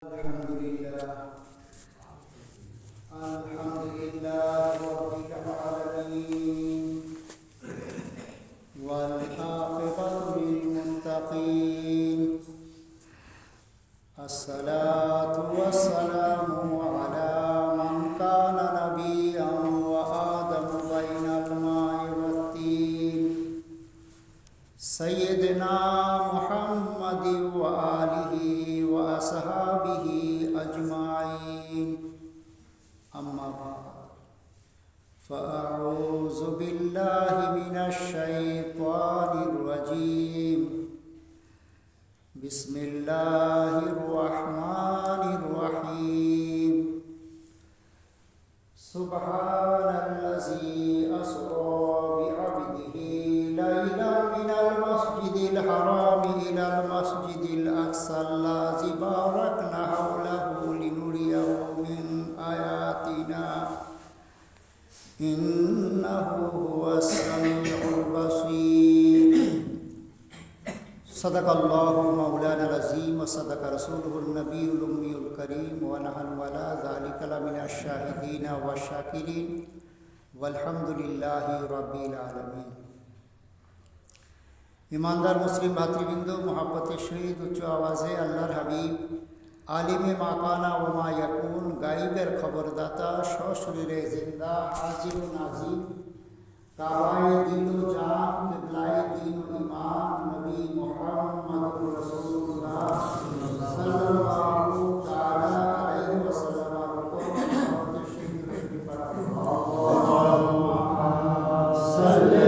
الحمد لله رب العالمين والعاقبة للمتقين الصلاة والسلام على من كان نبيا وآدم بين الماء والطين سيدنا محمد وآله وأصحابه أجمعين أما بعد فأعوذ بالله من الشيطان الرجيم بسم الله الرحمن الرحيم سبحان الذي أسرى بعبده ليلا من المسجد الحرام إلى المسجد الأقصى الذي باركنا حوله لنريه من آياتنا إنه هو السميع البصير صدق الله مولانا العظيم وصدق رسوله النبي الأمي الكريم ونحن على ذلك لمن الشاهدين والشاكرين والحمد لله رب العالمين। ईमानदार मुस्लिम भातृबृंद मोहब्बतेर सहित उच्च आवाजे आल्लाहर हबीब आलिमे माकाना ओमा याकुन गाइबेर खबरदाता सशरीरे जिंदा हाजिर नाजिर काबाए दीनो जान किबलाए दीनो ईमान नबी मुहम्मद रसूलुल्लाह सल्लल्लाहु तआला अलैहि वसल्लम को मोहब्बत शरीफ पढ़ा अल्लाहुम्मा सल्ली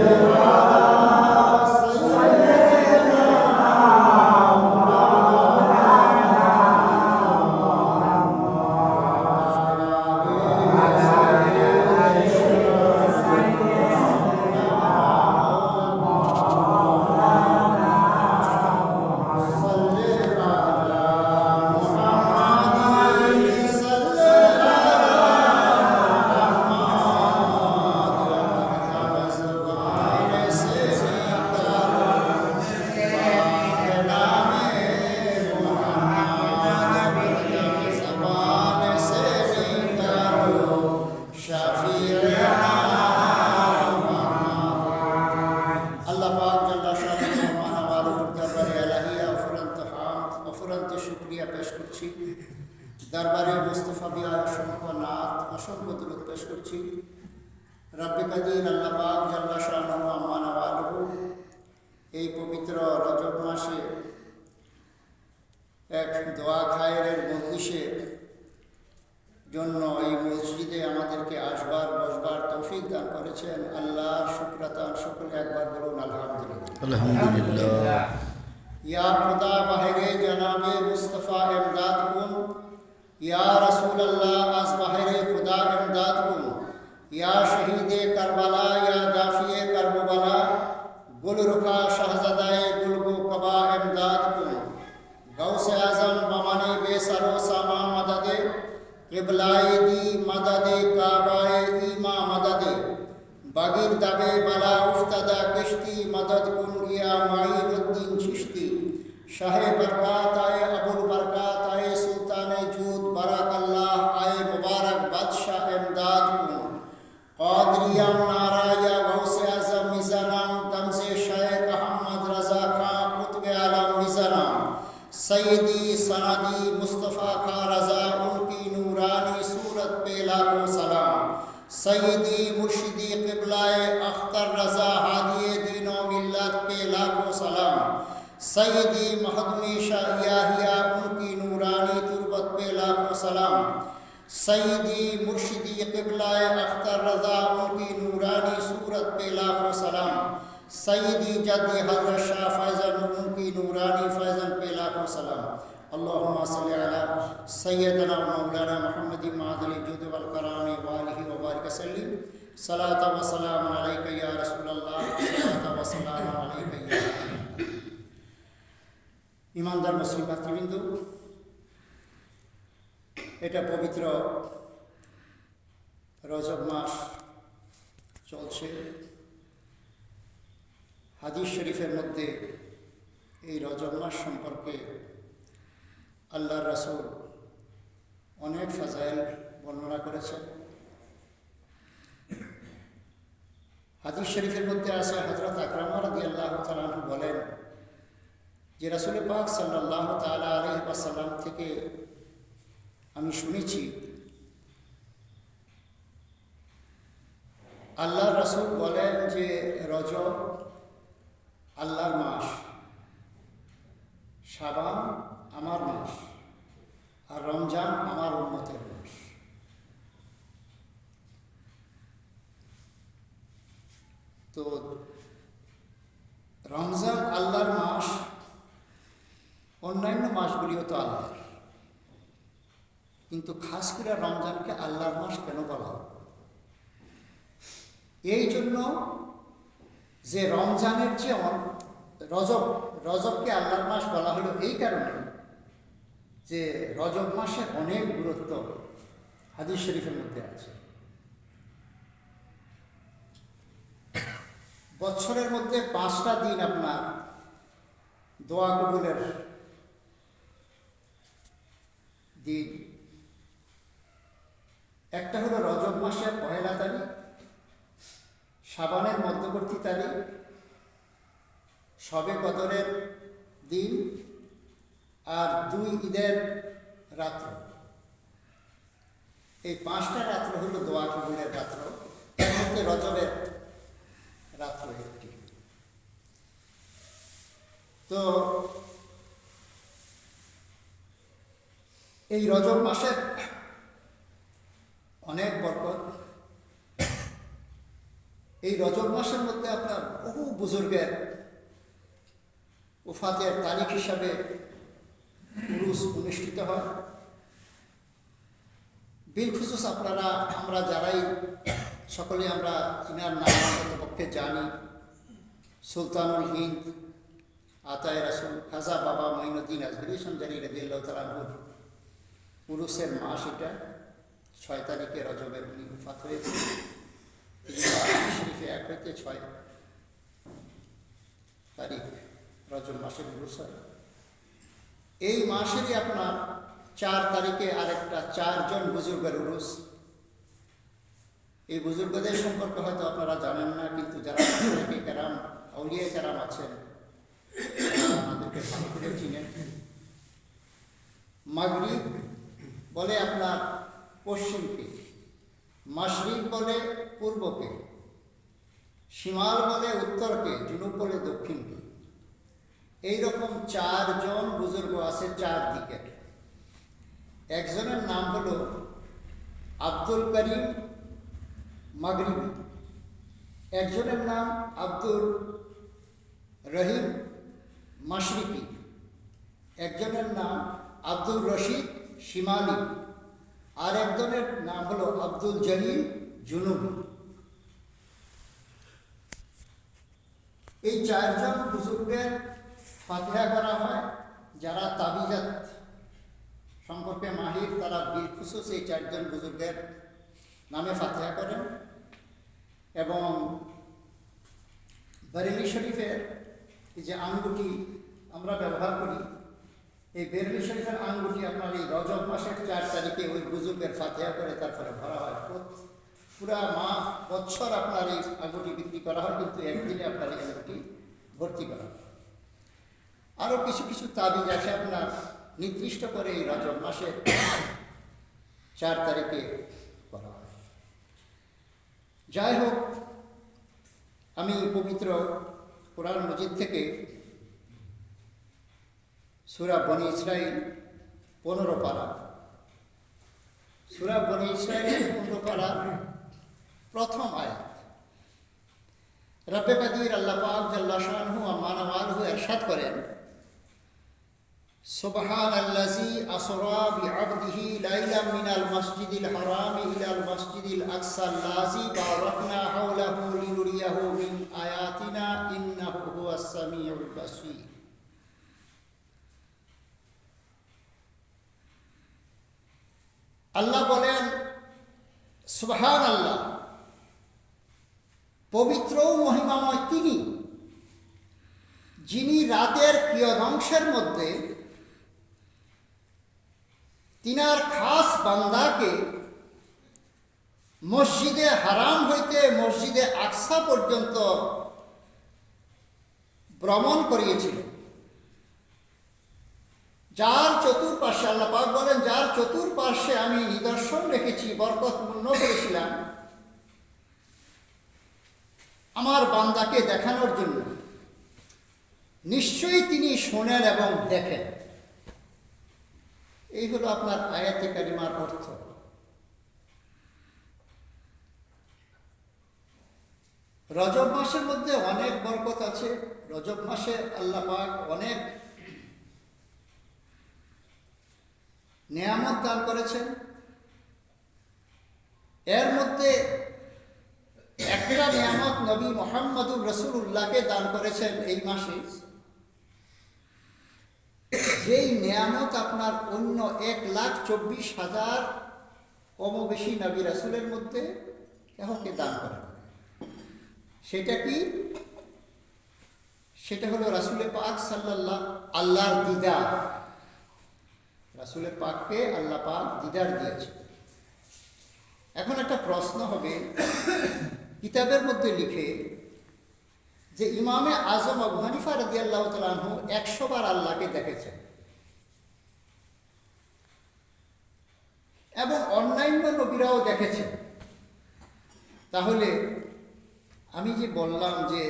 दरबारे मुस्तफा बिया असंख्य नाथ असंख्य दुरूद पेश करছি रब्बे कदीर अल्लाह पाक जल्ला शानुहु अम्मा नवालुहु এই পবিত্র রজব মাসে এক দোয়া খায়ের মজলিসের জন্য এই মসজিদে আমাদেরকে আসবার বসবার তৌফিক দান করেছেন আল্লাহর শুকরাতান সকলে একবার বলুন আলহামদুলিল্লাহ আলহামদুলিল্লাহ। या खुदा बहरे जनाबे मुस्तफ़ा इमदाद कुन या रसूल अल्लाह आज बहरे खुदा इमदाद कुन या शहीद करबला या दाफिए करबला गुल रुखा शहजादाए गुलगो कबा इमदाद कुन गौसे आजम बमाने बेसरो सामा मददे किबलाए दी मददे काबाए ईमा मददे बागिर दबे बला उफ्तदा किश्ती मदद कुन या माइनुद्दीन चिश्ती शाहे बरकात आए अबुल बरकात आए सुल्तान जूद बरकल्लाह आए मुबारक बादशाह इमदाद कुन क़ादरिया नाराया गौसे आज़म मिज़ानाम तमज़े शेख अहमद रज़ा खां कुतुब आलम मिज़ानाम सैयदी सनदी मुस्तफ़ा का रज़ा उनकी नूरानी सूरत पे लाखों सलाम सैयदी मुर्शिदी क़िबलाए अख्तर रज़ा हादिए दीनो मिल्लत पे लाखों सलाम सैयदी महदमी शाहिया उनकी नूरानी तुरबत पे लाखों सलाम सैयदी मुर्शिदी क़िबलाए अख्तर रज़ा उनकी नूरानी सूरत पे लाखों सलाम सैयदी जद्दी हज़रत शाह फैज़ल उनकी नूरानी फैज़ल पे लाखों सलाम अल्लाहुम्मा सल्लि अला सय्यदना मौलाना मुहम्मद मादल जुद वल कराम व आलिहि व बारिक वसल्लिम सलात व सलाम अलैका या रसूलल्लाह सलात व सलाम अलैका या ईमानदार मुस्लिम भातृबृंद এটা পবিত্র রজব মাস চলছে হাদিস শরীফের মধ্যে এই রজব মাস সম্পর্কে আল্লাহর রাসূল অনেক ফাজাইল বর্ণনা করেছেন। হাদিস শরীফের মধ্যে আছে হযরত আকরামা রাদিয়াল্লাহু তাআলা আনহু বলেন যে রাসূল পাক সাল্লাল্লাহু তাআলা আলাইহি ওয়াসাল্লাম থেকে আমি শুনেছি আল্লাহর রাসূল বলেন যে রজব আল্লাহর মাস, শাবান আমার মাস, আর রমজান আমার উম্মতের মাস। তো রমজান আল্লাহর মাস, অন্যান্য মাসগুলিও তো আল্লাহর, কিন্তু খাস করে রমজানকে আল্লাহর মাস কেন বলা হয়? এই জন্য যে রমজানের চেয়ে রজবকে আল্লাহর মাস বলা হলো এই কারণে যে রজব মাসের অনেক গুরুত্ব হাদিস শরীফের মধ্যে আছে। বছরের মধ্যে 5টা দিন আপনার দোয়া কবুলের দিন। একটা হলো রজব মাসের 1 তারিখ, শাবানের মধ্যবর্তী তারিখ, শবে কদরের দিন, আর 2 ঈদের রাত্র। এই 5টা রাত্র হলো দোয়া কবুলের রাত্র, এর মধ্যে রজবের রাত্র একটি। তো এই রজব মাসের অনেক বরকত। এই রজব মাসের মধ্যে আপনার বহু বুজুর্গের ওফাতের তারিখ হিসাবে উরুস অনুষ্ঠিত হয়। বিলখুসুস আমরা যারাই সকলে আমরা ইনার নাম পক্ষে জানি, সুলতানুল হিন্দ আতায়ে রাসূল খাজা বাবা মঈনুদ্দিন আজমিরি সঞ্জারি রাদিয়াল্লাহু তাআলা আনহুর উরুসের মাস এটা। 6 তারিখে রজবের উনি ওফাত হয়েছে। শরীফে 1 হইতে 6 তারিখ রজব মাসের উরুস হয়। এই মাসেরই আপনার 4 তারিখে আরেকটা 4 জন বুজুর্গের উরুস। এই বুজুর্গদের সম্পর্কে হয়তো আপনারা জানেন না, কিন্তু যারা কেরাম আউলিয়া কেরাম আছেন আমাদেরকে ভালো করে চিনেন। মাগরিব বলে আপনার পশ্চিমকে, মাশরিক বলে পূর্বকে, শিমাল বলে উত্তরকে, জুনুব বলে দক্ষিণকে। এইরকম 4 জন বুজুর্গ আছে 4 দিকের। একজনের নাম হলো আব্দুল করিম মাগরিবি, একজনের নাম আব্দুল রহিম মাশরিকি, একজনের নাম আব্দুল রশিদ শিমালি, আর একজনের নাম হলো আব্দুল জলিল জুনুবি। এই 4 জন বুজুর্গের ফাতিহা করা হয়। যারা তাবিজাত সম্পর্কে মাহির তারা বিলখুসুস এই 4 জন বুজুর্গের নামে ফাতিহা করেন। এবং বেরেলি শরীফের এই যে আঙ্গুটি আমরা ব্যবহার করি, এই বেরেলি শরীফের আঙ্গুটি আপনার এই রজব মাসের 4 তারিখে ওই বুজুর্গের ফাতিহা করে তারপরে ভরা হয়। পুরা বছর আপনার এই আঙ্গুটি বিক্রি করা হয়, কিন্তু একদিনে আপনার এই আঙ্গুটি ভর্তি করা হয়। আরও কিছু কিছু তাবিজ আছে আপনার নির্দিষ্ট করে এই রজব মাসের 4 তারিখে করা হয়। যাই হোক, আমি পবিত্র কোরআন মজিদ থেকে সূরা বনী ইসরাঈল 15 পারা, সূরা বনী ইসরাঈলের 15 পারা প্রথম আয়াত। রব্বে কাদির আল্লাহ পাক জাল্লা শানহু ওয়া মানওয়ালহু ইরশাদ করেন, সুবহানাল্লাযী আসরা বিআবদিহি লাইলাম মিনাল মাসজিদিল হারামি ইলাল মাসজিদিল আকসাল্লাযী বারাকনা হাওলাহু লিনুরিয়াহু মিন আয়াতিনা ইন্নাহু হুয়াস সামিউল বাসীর। আল্লাহ বলেন, সুবহানাল্লাহ, পবিত্র মহিমাময় তিনি, যিনি রাতের কিয়দংশের মধ্যে তিনার খাস বান্দাকে মসজিদে হারাম হইতে মসজিদে আকসা পর্যন্ত ভ্রমণ করিয়েছিলেন। যার চতুর্পার্শ্বে আল্লাহ পাক বলেন, যার চতুর্পার্শ্বে আমি নিদর্শন রেখেছি, বরকতপূর্ণ করেছিলাম আমার বান্দাকে দেখানোর জন্য। নিশ্চয়ই তিনি শোনেন এবং দেখেন। এই হলো আপনার আয়াতে কারিমার অর্থ। রজব মাসের মধ্যে অনেক বরকত আছে। রজব মাসে আল্লাহ পাক অনেক নিয়ামত দান করেছেন। এর মধ্যে একটা নিয়ামত নবী মুহাম্মদুর রাসূলুল্লাহকে দান করেছেন এই মাসে, যেই নিয়ামত আপনার অন্য 1,24,000 কম বেশি নবী রাসূলের মধ্যে কাউকে দান করেন। সেটা কি? সেটা হলো রাসূলে পাক সাল্লাল্লাহু আল্লাহর দিদার। রাসূলে পাককে আল্লাহ পাক দিদার দিয়েছে। এখন একটা প্রশ্ন হবে, কিতাবের মধ্যে লিখে যে ইমামে আজম আবু হানিফা রাদিয়াল্লাহু তাআলা আনহু 100 বার আল্লাহকে দেখেছেন এবং অন্যান্য নবীরাও দেখেছেন। তাহলে আমি যে বললাম যে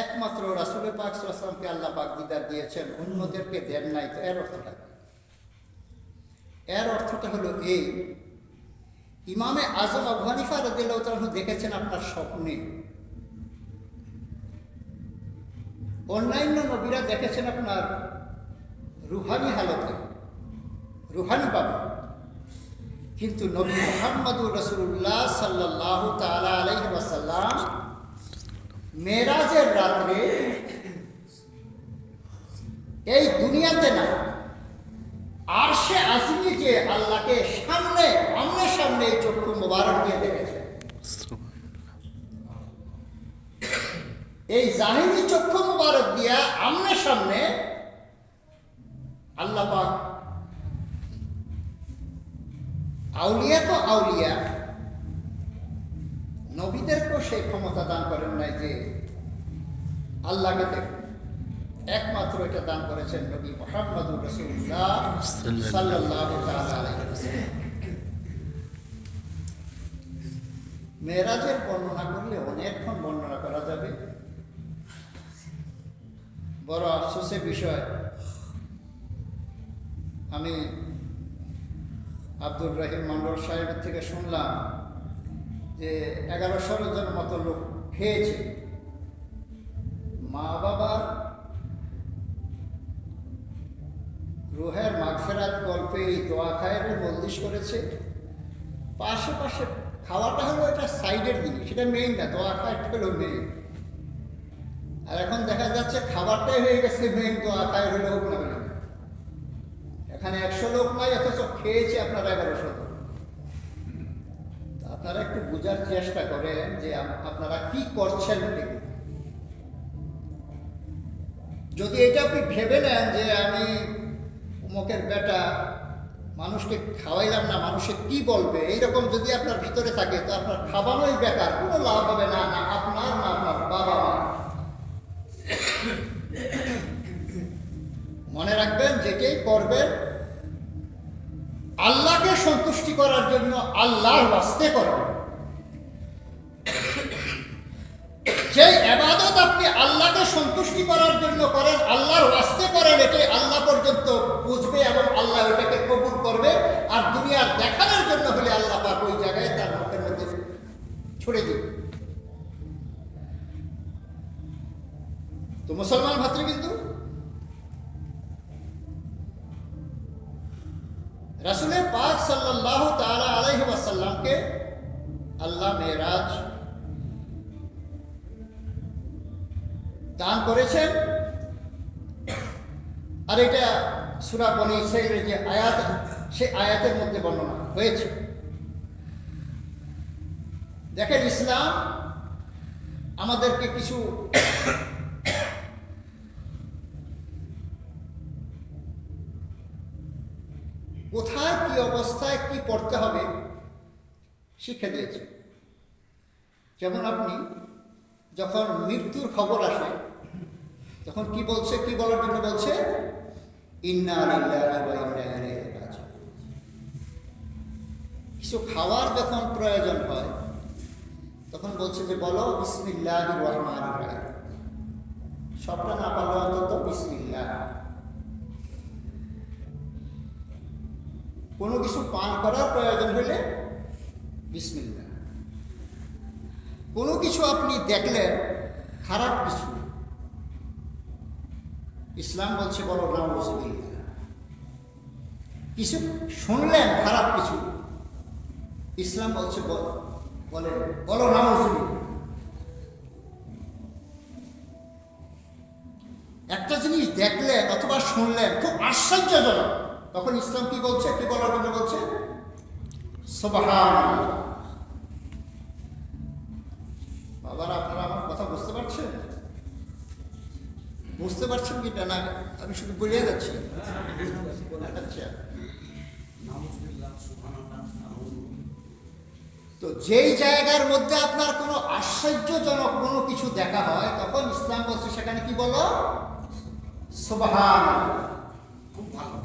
একমাত্র রাসূলে পাক সাল্লাল্লাহু আলাইহি ওয়াসাল্লামকে আল্লাহ পাক দিদার দিয়েছেন, অন্যদেরকে দেন নাই, তো এর অর্থটা কি? এর অর্থটা হলো এই, ইমামে আজম আবু হানিফা রাদিয়াল্লাহু তাআলা আনহু দেখেছেন আপনার স্বপ্নে, অন্যান্য নবীরা দেখেছেন আপনার রুহানি হালতে, রুহানি ভাবে। কিন্তু নবী মুহাম্মদুর রাসূলুল্লাহ সাল্লাল্লাহু তাআলা আলাইহি ওয়াসাল্লাম মেরাজের রাত্রে এই দুনিয়াতে না, আরশে আজিমে যে আল্লাহকে সামনে আমনে সামনে চক্ষু মোবারক দিয়ে দেখেছেন। এই জাহিরি চক্ষু মোবারক দিয়া আমনে সামনে আল্লাহ পাক আউলিয়া তো আউলিয়া, নবীদেরকেও সেই ক্ষমতা দান করেন নাই যে আল্লাহকে দেখেন। একমাত্র এটা দান করেছেন নবী মুহাম্মদুর রাসূলুল্লাহ সাল্লাল্লাহু তাআলা আলাইহি ওয়াসাল্লাম। মেরাজের বর্ণনা করলে অনেকক্ষণ বর্ণনা করা যাবে। বড় আফসোসের বিষয়, আমি আব্দুর রহিম মন্ডল সাহেবের থেকে শুনলাম যে 1100 জনের মতো লোক খেয়েছে। মা বাবার রুহের মাগফিরাত গল্পে এই দোয়া খায়ের মজলিস করেছে। পাশে পাশে খাওয়াটা হলো এটা সাইডের জিনিস, সেটা মেইন না, দোয়া খায়টা হলো মেইন। আর এখন দেখা যাচ্ছে খাবারটাই হয়ে গেছে মেইন, দোয়া খায় হলে হোক না হলে। এখানে 100 লোক নাই, অথচ খেয়েছে আপনার 1100 লোক। আপনারা একটু বোঝার চেষ্টা করেন যে আপনারা কি করছেন। যদি এটা আপনি ভেবে নেন যে আমি অমুকের বেটা, মানুষকে খাওয়াইলাম না, মানুষে কি বলবে, এইরকম যদি আপনার ভিতরে থাকে, তো আপনার খাওয়ানোই বেকার, কোনো লাভ হবে না, না আপনার না আপনার বাবা মা। মনে রাখবেন, যেটাই করবেন আল্লাহকে সন্তুষ্টি করার জন্য, আল্লাহর ওয়াস্তে করবেন। যে ইবাদত আপনি আল্লাহকে সন্তুষ্টি করার জন্য করেন, আল্লাহর ওয়াস্তে করেন, এটাই আল্লাহ পর্যন্ত বুঝবে এবং আল্লাহ এটাকে কবুল করবে। আর দুনিয়ার দেখানোর জন্য হলে আল্লাহ পাক ওই জায়গায় তার মুখের মধ্যে ছুড়ে দিবে। তো মুসলমান ভাতৃবৃন্দ, রাসূলে পাক সাল্লাল্লাহু তাআলা আলাইহি ওয়াসাল্লামকে আল্লাহ মেরাজ দান করেছেন। আর এটা সূরা বনী ইসরাঈলের যে আয়াত, সেই আয়াতের মধ্যে বর্ণনা হয়েছে। দেখেন, ইসলাম আমাদেরকে কিছু কোথায় কি অবস্থায় কি পড়তে হবে শিক্ষা দিয়েছে। যেমন আপনি যখন মৃত্যুর খবর আসে তখন কি বলছে, কি বলার জন্য বলছে? ইন্না লিল্লাহি ওয়া ইন্না ইলাইহি রাজিউন। কিছু খাওয়ার যখন প্রয়োজন হয় তখন বলছে যে বলো বিসমিল্লাহির রহমানির রহিম। সবটা না পারলে অন্তত বিসমিল্লাহ। কোনো কিছু পান করার প্রয়োজন হলে বিসমিল্লাহ। কোনো কিছু আপনি দেখলেন খারাপ কিছু, ইসলাম বলছে বলো নাউযুবিল্লাহ। কিছু শুনলেন খারাপ কিছু, ইসলাম বলছে বলেন বলো নাউযুবিল্লাহ। একটা জিনিস দেখলেন অথবা শুনলেন খুব আশ্চর্যজনক, তখন ইসলাম কি বলছে, কি বলার জন্য বলছে? সুবহানাল্লাহ। বাবারা, আপনারা আমার কথা বুঝতে পারছেন? বুঝতে পারছেন কি না? আমি শুধু বলে যাচ্ছি। আচ্ছা, তো যেই জায়গার মধ্যে আপনার কোনো আশ্চর্যজনক কোনো কিছু দেখা হয় তখন ইসলাম বলছে সেখানে কি বলো? সুবহানাল্লাহ। খুব ভালো।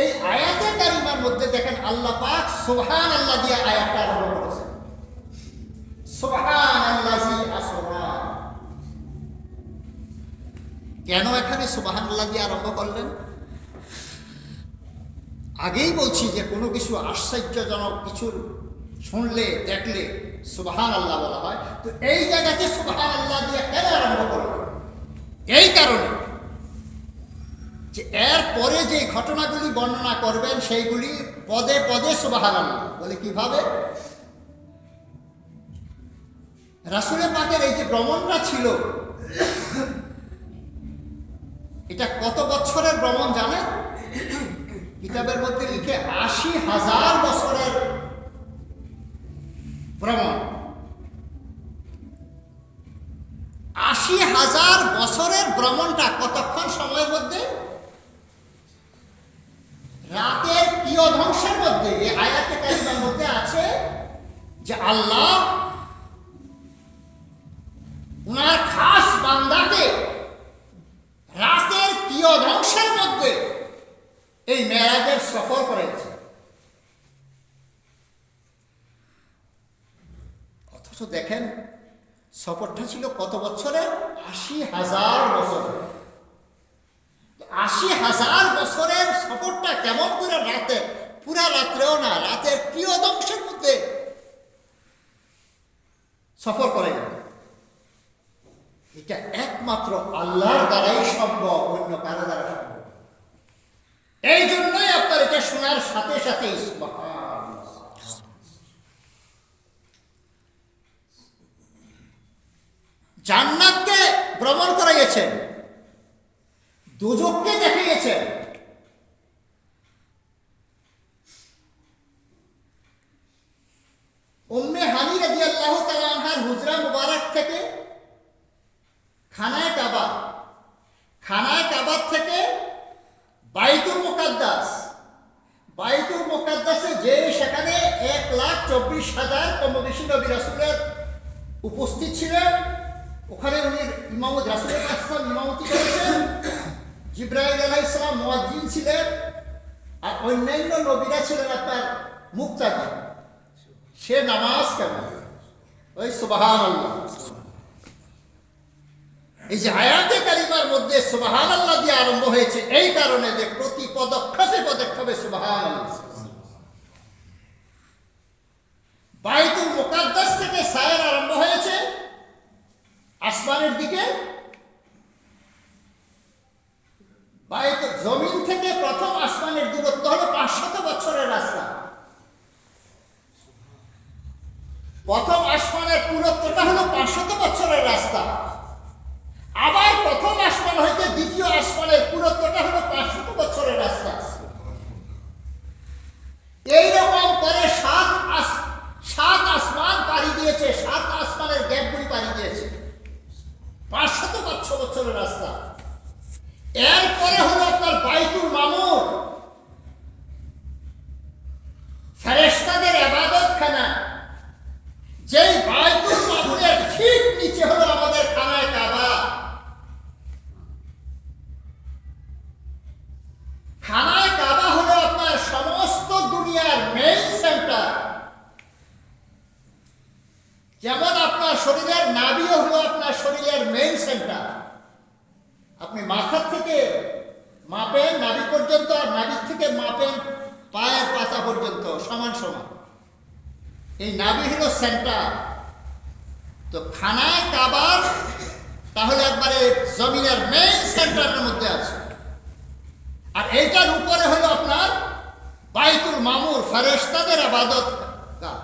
এই আয়াতে কারিমার মধ্যে দেখেন আল্লাহ পাক সুবহানাল্লাহ দিয়ে আয়াতটা আরম্ভ করেছেন। সুবহানাল্লাযী আসরা। কেন এখানে সুবহানাল্লাহ দিয়ে আরম্ভ করলেন? আগেই বলছি যে কোনো কিছু আশ্চর্যজনক কিছু শুনলে দেখলে সুবহানাল্লাহ বলা হয়। তো এই জায়গাতে সুবহানাল্লাহ দিয়ে কেন আরম্ভ করলেন? এই কারণে যে এর পরে যে ঘটনাগুলি বর্ণনা করবেন সেইগুলি পদে পদে সুবহানাল্লাহ বলে। কিভাবে? রাসূলের পাকের এই যে ভ্রমণটা ছিল, এটা কত বছরের ভ্রমণ জানেন? কিতাবের মধ্যে লিখে ৮০,০০০ বছরের ভ্রমণ। ৮০,০০০ বছরের ভ্রমণটা কতক্ষণ সময়ের মধ্যে? রাতের কিয়দংশের মধ্যে। এই আয়াতে কারিমার মধ্যে আছে যে আল্লাহ উনার খাস বান্দাকে রাতের কিয়দংশের মধ্যে এই মেরাজের সফর করেছে। অথচ দেখেন সফরটা ছিল কত বছরের? ৮০,০০০ বছরের। ৮০,০০০ বছরের সফরটা কেমন করে রাতে, পুরা রাত্রেও না, রাতের কিয়দংশের মধ্যে সফর করে না? এটা একমাত্র আল্লাহর দ্বারাই সম্ভব, অন্য কারো দ্বারা সম্ভব। এই জন্যই আপনার এটা শোনার সাথে সাথে জান্নাতকে ভ্রমণ করাইয়েছেন, দুজককে দেখিয়েছেন। উম্মে হানি রাদিয়াল্লাহু তাআলা আনহার হুজরা মুবারক থেকে খানায়ে কাবা, খানায়ে কাবা থেকে বাইতুল মুকাদ্দাস, বাইতুল মুকাদ্দাসে যে সেখানে ১,২৪,০০০ কম বেশি নবী রাসূলের উপস্থিত ছিলেন। ওখানে উনি ইমামত রাসূলের আসলাম ইমামতি করেছেন। জিবরাইল আলাইহিস সালাম মুয়াজ্জিন ছিলেন, আর অন্যান্য নবীরা ছিলেন আপনার মুক্তাদি। সে নামাজ কেমন? ওই সুবহানাল্লাহ। এই যে আয়াতে কারিমার মধ্যে সুবহানাল্লাহ দিয়ে আরম্ভ হয়েছে এই কারণে যে প্রতি পদক্ষেপে পদক্ষেপে সুবহানাল্লাহ। বাইতুল মুকাদ্দাস থেকে সায়ের আরম্ভ হয়েছে আসমানের দিকে। বাইতুল জমিন থেকে প্রথম আসমানের দূরত্ব হলো ৫০০ বছরের রাস্তা। প্রথম আসমানের পুরুত্বটা হলো ৫০০ বছরের রাস্তা। আবার প্রথম আসমান হইতে দ্বিতীয় আসমানের পুরুত্বটা হলো ৫০০ বছরের রাস্তা। এইরকম করে সাত আসমান পাড়ি দিয়েছে, ৭ আসমানের গ্যাপগুলি পাড়ি দিয়েছে। ৫০০ বছরের রাস্তা। এরপরে হলো আপনার বাইতুল মামুর। যেমন আপনার শরীরের নাভিও হলো আপনার শরীরের মেইন সেন্টার। আপনি মাথার থেকে মাপেন নাভি পর্যন্ত, আর নাভির থেকে মাপেন পায়ের পাতা পর্যন্ত সমান সমান। এই নাভি হলো সেন্টার। তো খানায় কাবার তাহলে একবারে জমিনের মেইন সেন্টারের মধ্যে আছে। আর এইটার উপরে হলো আপনার বাইতুল মামুর, ফেরেশতাদের ইবাদত গাহ।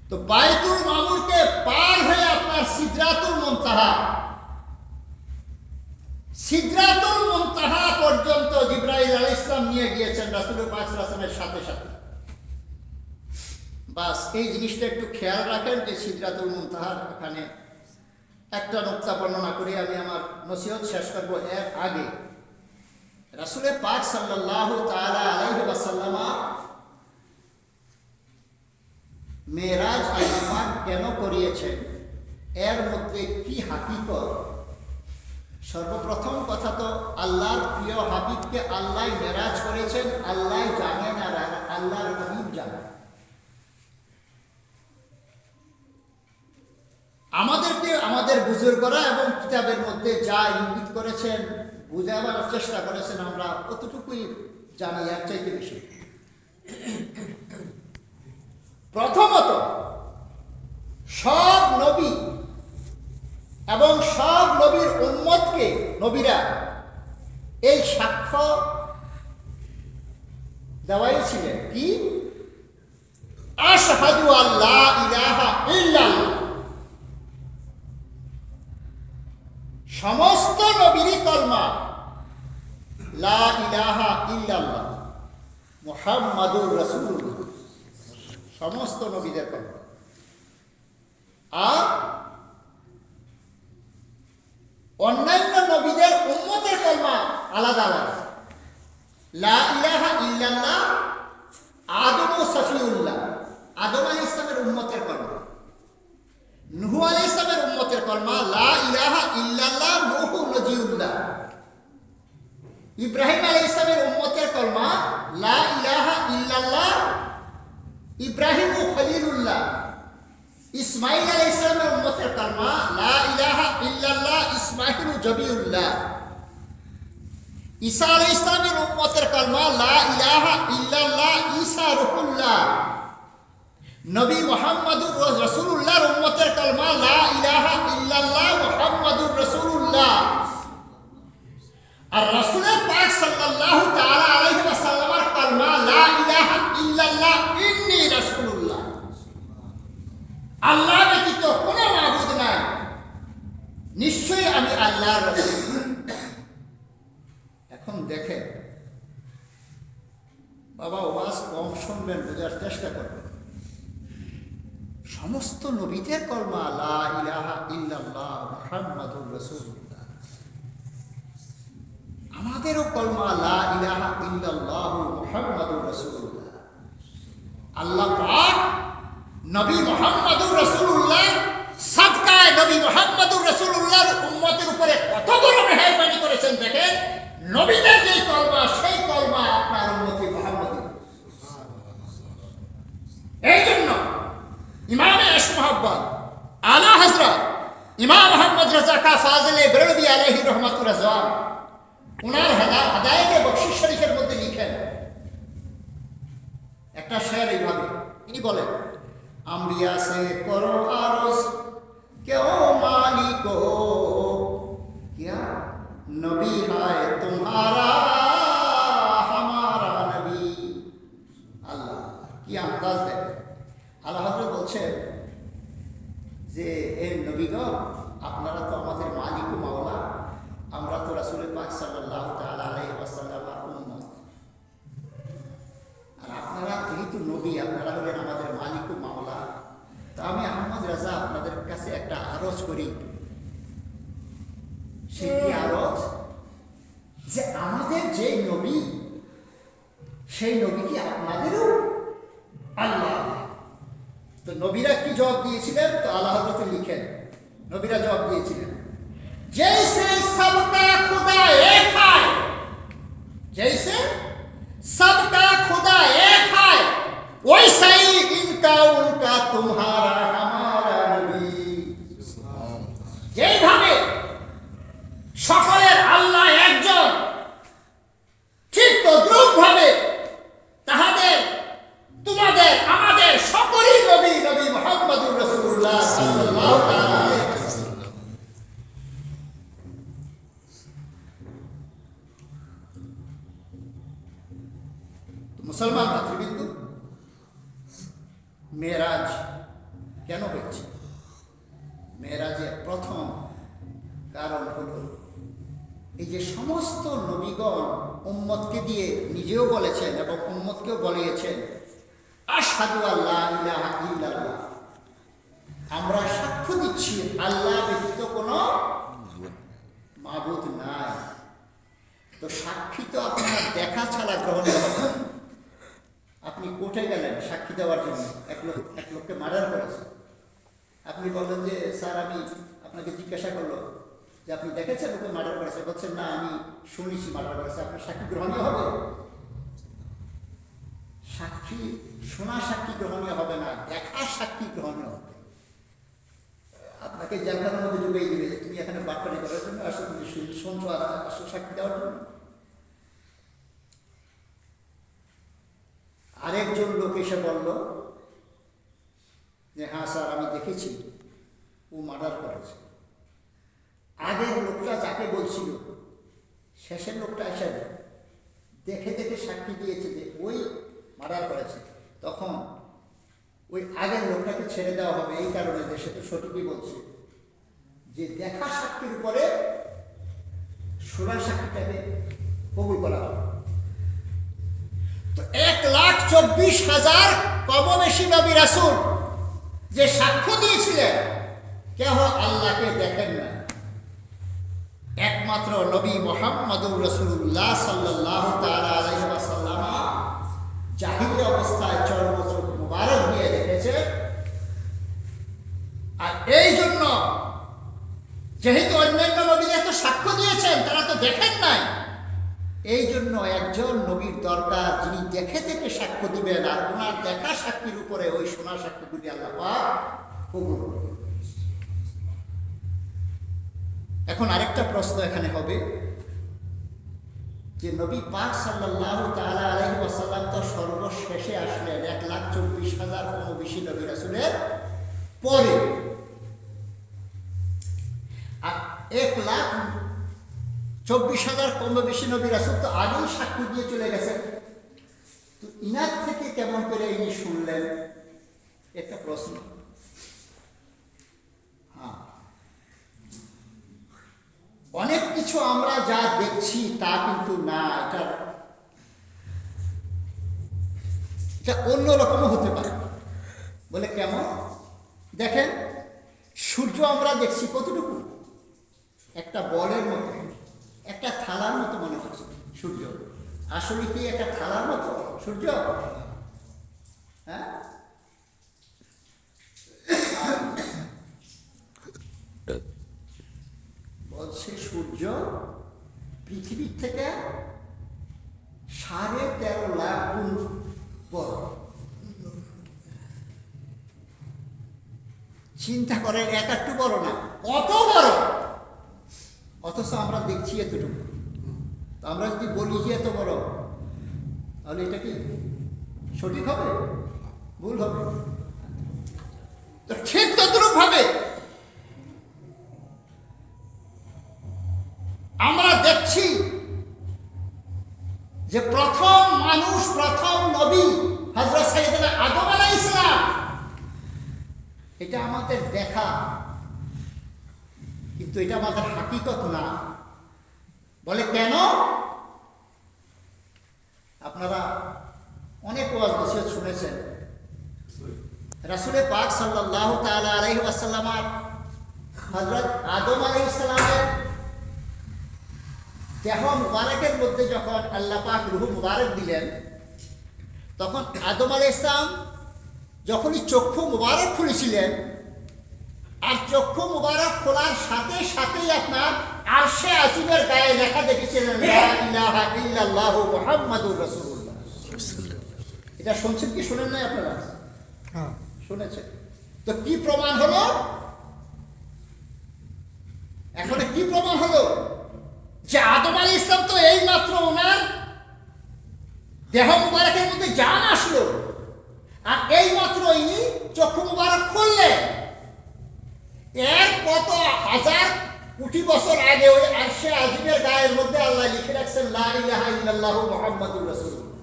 তো বাইতুল মামুরকে পার হয়ে আপনার সিদরাতুল মুনতাহা, সিদরাতুল মুনতাহা পর্যন্ত জিবরাইল আলাইহিস সালাম নিয়ে গিয়েছেন রাসূল পাক সাল্লাল্লাহু আলাইহি ওয়াসাল্লামের সাথে সাথে। বাস এই জিনিসটা একটু খেয়াল রাখেন যে সিদরাতুল মুনতাহার এখানে একটা নুকতা বর্ণনা করে আমি আমার নসিহত শেষ করব। এর আগে রাসূল পাক সাল্লাল্লাহু তাআলা আলাইহি ওয়াসাল্লাম মেরাজ আল্লাহ কেন করিয়েছেন, এর মধ্যে কি হাকিকত। সর্বপ্রথম কথা তো আল্লাহর প্রিয় হাবিবকে আল্লাহ মেরাজ করেছেন, আল্লাহ জানেন আর আল্লাহর হাবিব জানেন। আমাদেরকে আমাদের বুজুর্গরা এবং কিতাবের মধ্যে যা ইঙ্গিত করেছেন, বুঝাবার চেষ্টা করেছেন, আমরা অতটুকুই জানি, এর চাইতে বেশি। প্রথমত সব নবী এবং সব নবীর উম্মতকে নবীরা এই সাক্ষ্য দেওয়াই ছিলেন কি, আশহাদু আল্লা ইলাহা ইল্লাল্লাহ। সমস্ত নবীরই কলমা লা ইলাহা ইল্লাল্লাহ মুহাম্মাদুর রাসূলুল্লাহ, সমস্ত নবীদের কলমা। আর অন্যান্য নবীদের উম্মতের কলমা আলাদা আলাদা। লা ইলাহা ইল্লাল্লাহ আদম ও সফিউল্লাহ, আদম আলাইহিস সালামের উম্মতের কলমা। নূহ আলাইহিস সালামের উম্মতের কলমা লা ইলাহা ইল্লাল্লাহ নূহ নজিউল্লাহ। ইব্রাহিম আলাইহিস সালামের উম্মতের কলমা লা ইলাহা ইল্লাল্লাহ ইব্রাহিম ও খলিলুল্লাহ। ইসমাঈল আলাইহিস সালামের উম্মতের কলমা লা ইলাহা ইল্লাল্লাহ ইসমাঈল জবিউল্লাহ। ঈসা আলাইহিস সালামের উম্মতের কলমা লা ইলাহা ইল্লাল্লাহ ঈসা রূহুল্লাহ। নবী মুহাম্মদুর রাসূলুল্লাহর উম্মতের কলমা লা ইলাহা ইল্লাল্লাহ মুহাম্মাদুর রাসূলুল্লাহ। আর রাসূল পাক সাল্লাল্লাহু তাআলা আলাইহি ওয়াসাল্লামের কলমা লা ইলাহা ইল্লাল্লাহ ইন্নী রাসূলুল্লাহ। আল্লাহ ব্যতীত কোনো মাবুদ নাই, নিশ্চয়ই আমি আল্লাহর রাসূল। এখন দেখেন বাবা, ওয়াজ কম শুনবেন, বোঝার চেষ্টা করবেন। সমস্ত নবীদের কলমা লা ইলাহা ইল্লাল্লাহ মুহাম্মাদুর রাসূলুল্লাহ। আমাদেরও কলমা লা ইলাহা ইল্লাল্লাহ মুহাম্মাদুর রাসূলুল্লাহ। আল্লাহ পাক নবী মুহাম্মাদুর রাসূলুল্লাহ সাদকায়ে নবী মুহাম্মাদুর রাসূলুল্লাহর উম্মতের উপরে কত বড় মেহেরবানি করেছেন দেখেন। নবীদের যে কলমা, সেই কলমা আপনার উম্মতি মুহাম্মাদী। এই জন্য ইমাম ইশক মুহাব্বত আলা হযরত ইমাম মুহাম্মদ রাজা কা ফাজিল বেরলভী আলাইহি রহমাতুর রাজওয়ান উনার হেদায়েতে বখশিশ শরীফের মধ্যে লিখেন একটা শের এইভাবে, তিনি বলেন, আম্বিয়া সে করো আরজ কেউ মালিক হো, क्या नबी है तुम्हारा हमारा नबी। আল্লাহ কি আন্দাজ দেখে। আল্লাহ হযরত বলছেন যে হে নবীগণ, আপনারা তো আমাদের মালিক ও মাওলা, আমরা তো রাসূল পাক সাল্লাল্লাহু তাআলা আলাইহি ওয়াসাল্লামের উম্মত। আর আপনারা যেহেতু নবী, আপনারা হলেন আমাদের মালিক ও মাওলা। তো আমি আহমদ রাজা আপনাদের কাছে একটা আরজ করি। সেই আরজ যে আমাদের যে নবী, সেই নবী কি আপনাদেরও আল্লাহ। তো নবীরা কি জবাব দিয়েছিলেন? তো আল্লাহ হযরত লিখেন, নবীরা জবাব দিয়েছিলেন, जैसे सबका खुदा एक है, जैसे सबका खुदा एक है, वैसा ही इनका उनका तुम्हारा মুসলমান ভাতৃবৃন্দু, মেরাজ কেন হয়েছে? মেরাজের প্রথম কারণ হলো এই যে সমস্ত নবীগণ উম্মতকে দিয়ে নিজেও বলেছেন এবং উম্মতকেও বলিয়েছেন, আশহাদু আল্লা ইলাহা ইল্লাল্লাহ, আমরা সাক্ষ্য দিচ্ছি আল্লাহ ব্যতীত কোনো মাবুদ নাই। তো সাক্ষী তো আপনার দেখা ছাড়া গ্রহণ হবে। আপনি কোর্টে গেলেন সাক্ষী দেওয়ার জন্য, এক লোককে মার্ডার করেছে। আপনি বললেন যে স্যার, আমি আপনাকে জিজ্ঞাসা করলো যে আপনি দেখেছেন ওকে মার্ডার করেছে, বলছেন না আমি শুনেছি মার্ডার করেছে, আপনার সাক্ষী গ্রহণীয় হবে? সাক্ষী, শোনা সাক্ষী গ্রহণীয় হবে না, দেখা সাক্ষী গ্রহণীয় হবে। আপনাকে জেলখানার মধ্যে ডুবেই দিবে যে তুমি এখানে বাটপারি করার জন্য আসো, তুমি শুনছো আর আসো সাক্ষী দেওয়ার জন্য। আরেকজন লোক এসে বলল যে হ্যাঁ স্যার, আমি দেখেছি ও মার্ডার করেছে। আগের লোকটা যাকে বলছিল, শেষের লোকটা এসে দেখে দেখে সাক্ষী দিয়েছে যে ওই মার্ডার করেছে। তখন ওই আগের লোকটাকে ছেড়ে দেওয়া হবে, এই কারণে দেশে তো সঠিকই বলছে যে দেখা সাক্ষীর উপরে শোনা সাক্ষীটাকে কবুল করা হবে। তো 1,24,000 কম বেশি নবী রাসূল যে সাক্ষ্য দিয়েছিলেন কেহ আল্লাহকে দেখেন না, একমাত্র নবী মুহাম্মদুর রাসূলুল্লাহ সাল্লাল্লাহু তাআলা আলাইহি ওয়াসাল্লাম জাহিলি অবস্থায় চর্মচোখ মুবারক দিয়ে দেখেছে। আর এই জন্য যেহেতু অন্যান্য নবীরা তো সাক্ষ্য দিয়েছেন, তারা তো দেখেন নাই, এই জন্য একজন নবীর দরকার যিনি দেখে দেখে সাক্ষ্য দিবেন, আর ওনার দেখা সাক্ষীর উপরে ওই শোনা সাক্ষীগুলি আল্লাহ পাক কবুল করবেন। এখন আরেকটা প্রশ্ন এখানে হবে যে নবী পাক সাল্লাল্লাহু তাআলা আলাইহি ওয়াসাল্লাম তো সর্বশেষে আসলেন 1,24,000 কম বেশি নবী রাসূলের পরে, আর 1,24,000 কম বেশি নবী রাসূল তো আগেই সাক্ষ্য দিয়ে চলে গেছেন। তো ইনার থেকে কেমন করে ইনি শুনলেন? একটা প্রশ্ন। হ্যাঁ, অনেক কিছু আমরা যা দেখছি তা কিন্তু না, এটা অন্যরকমও হতে পারে। বলে কেমন? দেখেন, সূর্য আমরা দেখছি কতটুকু, একটা বলের মতো, একটা থালার মতো মনে হচ্ছে সূর্য। আসলে কি একটা থালার মতো সূর্য? হ্যাঁ, বলছে সূর্য পৃথিবীর থেকে 13.5 লাখ গুণ বড়। চিন্তা করেন, একটু বড় না, কত বড়, অথচ আমরা দেখছি এতটুকু। তো আমরা যদি বলি যে এত বড়, তাহলে এটা কি সঠিক হবে? ভুল হবে। তো ঠিক তদ্রূপ ভাবে আমরা দেখছি যে প্রথম মানুষ, প্রথম নবী হযরত সাইয়েদনা আদম আলাইহিস সালাম, এটা আমাদের দেখা, কিন্তু এটা আমাদের হাকিকত না। বলে কেন? আপনারা অনেক ওয়াজ নসিহত শুনেছেন, রাসূল পাক সাল্লাল্লাহু তাআলা আলাইহি ওয়াসাল্লাম হযরত আদম আলাইহিস সালামের দেহ মুবারকের মধ্যে যখন আল্লাহ পাক রূহ মুবারক দিলেন, তখন আদম আলাইহিস সালাম যখনই চক্ষু মুবারক খুলেছিলেন, আর চক্ষু মুবারক খোলার সাথে সাথেই আপনার আরশে আজিমের গায়ে লেখা দেখেছিলেন লা ইলাহা ইল্লাল্লাহু মুহাম্মাদুর রাসূলুল্লাহ। এটা শুনছেন কি শুনেন নাই আপনারা? হ্যাঁ, শুনেছেন। তো কি প্রমাণ হলো? এখন কি প্রমাণ হলো? যে আদম আলাইহিস সালাম তো এই মাত্র ওনার দেহ মুবারকের মধ্যে জান আসলো, আর এই মাত্র ইনি চক্ষু মুবারক খুললেন। এর কত হাজার কোটি বছর আগে ওই আরশে আজিমের গায়ের মধ্যে আল্লাহ লিখে রাখছেন লা ইলাহা ইল্লাল্লাহু মুহাম্মাদুর রাসূলুল্লাহ।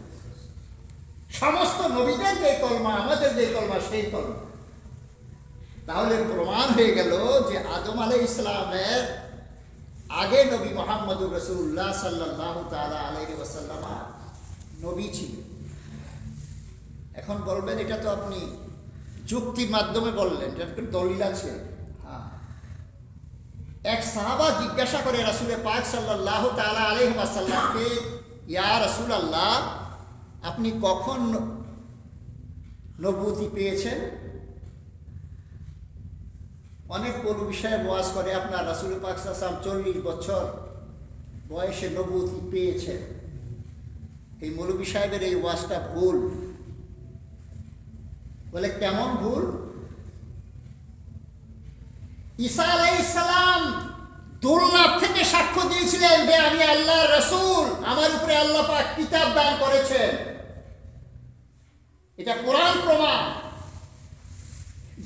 সমস্ত নবীদের যে কলমা, আমাদের যে কলমা সেই কলমা। তাহলে প্রমাণ হয়ে গেল যে আদম আলাইহিস ইসলামের আগে নবী মুহাম্মদুর রাসূলুল্লাহ সাল্লাল্লাহু তাআলা আলাইহি ওয়াসাল্লাম নবী ছিলেন। এখন বলবেন এটা তো আপনি যুক্তির মাধ্যমে বললেন, এটা দলিল আছে। হ্যাঁ, এক সাহাবা জিজ্ঞাসা করে রাসূল পাক সাল্লাল্লাহু তাআলা আলাইহি ওয়াসাল্লামকে, ইয়া রাসূলুল্লাহ, আপনি কখন নবুয়তি পেয়েছেন? অনেক বড় বিষয়ে ওয়াজ করে আপনার রাসূল পাক সাল্লাল্লাহু আলাইহি ওয়াসাল্লাম 40 বছর বয়সে নবুয়তি পেয়েছেন। এই মৌলভী সাহেবের এই ওয়াজটা ভুল। বলে কেমন ভুল? ঈসা আলাইহিস সালাম দোলনা থেকে সাক্ষ্য দিয়েছিলেন যে আমি আল্লাহর রাসূল, আমার উপরে আল্লাহ পাক কিতাব দান করেছেন। এটা কোরআন প্রমাণ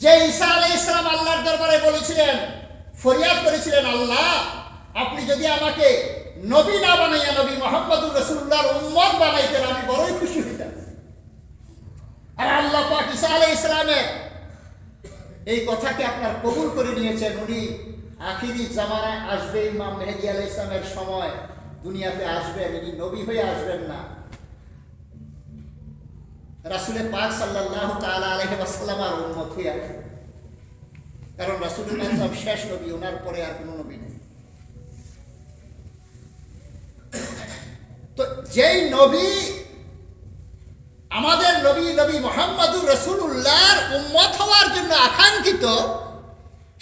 যে ঈসা আলাইহিস সালাম আল্লাহর দরবারে বলেছিলেন, ফরিয়াদ করেছিলেন, আল্লাহ আপনি যদি আমাকে নবী না বানাইয়া নবী মুহাম্মদুর রাসূলুল্লাহর উম্মত বানাইতেন আমি বড়ই খুশি হইতাম। আর আল্লাহ পাক ঈসা আলাইহিস সালামের এই কথাকে আপনার কবুল করে নিয়েছেন। উনি আখিরি জামানায় আসবে, ইমাম মেহেদী আলাইহিস সালামের সময় দুনিয়াতে আসবেন, ইনি নবী হয়ে আসবেন না, রাসূল পাক সাল্লাল্লাহু তাআলা আলাইহি ওয়াসাল্লামের উম্মত হয়ে আসবেন। কারণ রাসূলুল্লাহ সব শেষ নবী, ওনার পরে আর কোনো নবী নেই। তো যেই নবী আমাদের নবী নবী মুহাম্মদুর রাসূলুল্লাহর উম্মত হওয়ার জন্য আকাঙ্ক্ষিত,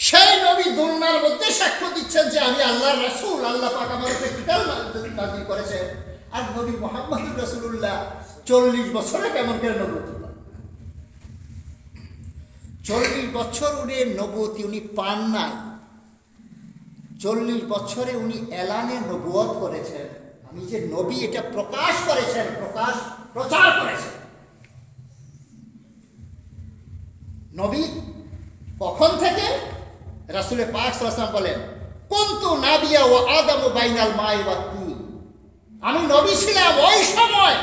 সেই নবী দুনিয়ার মধ্যে সাক্ষ্য দিচ্ছেন যে আমি আল্লাহর রাসূল, আল্লাহ পাক আমার উপরে কিতাব নাযিল করেছেন। আর নবী মুহাম্মদুর রাসূলুল্লাহ 40 বছরে কেমন করে নবুয়ত? 40 বছর উনি নবুয়তি উনি পান নাই। 40 বছরে উনি এলানে নবুয়ত করেছেন, আমি যে নবী এটা প্রকাশ করেছেন, প্রচার করেছেন। নবী কখন থেকে? রাসূল পাক সাল্লাল্লাহু আলাইহি ওয়াসাল্লাম বলেন, কুনতু নাবিয়া ওয়া আদামু বাইনাল মাই ওয়াত তিন। আমি নবী ছিলাম ওই সময়,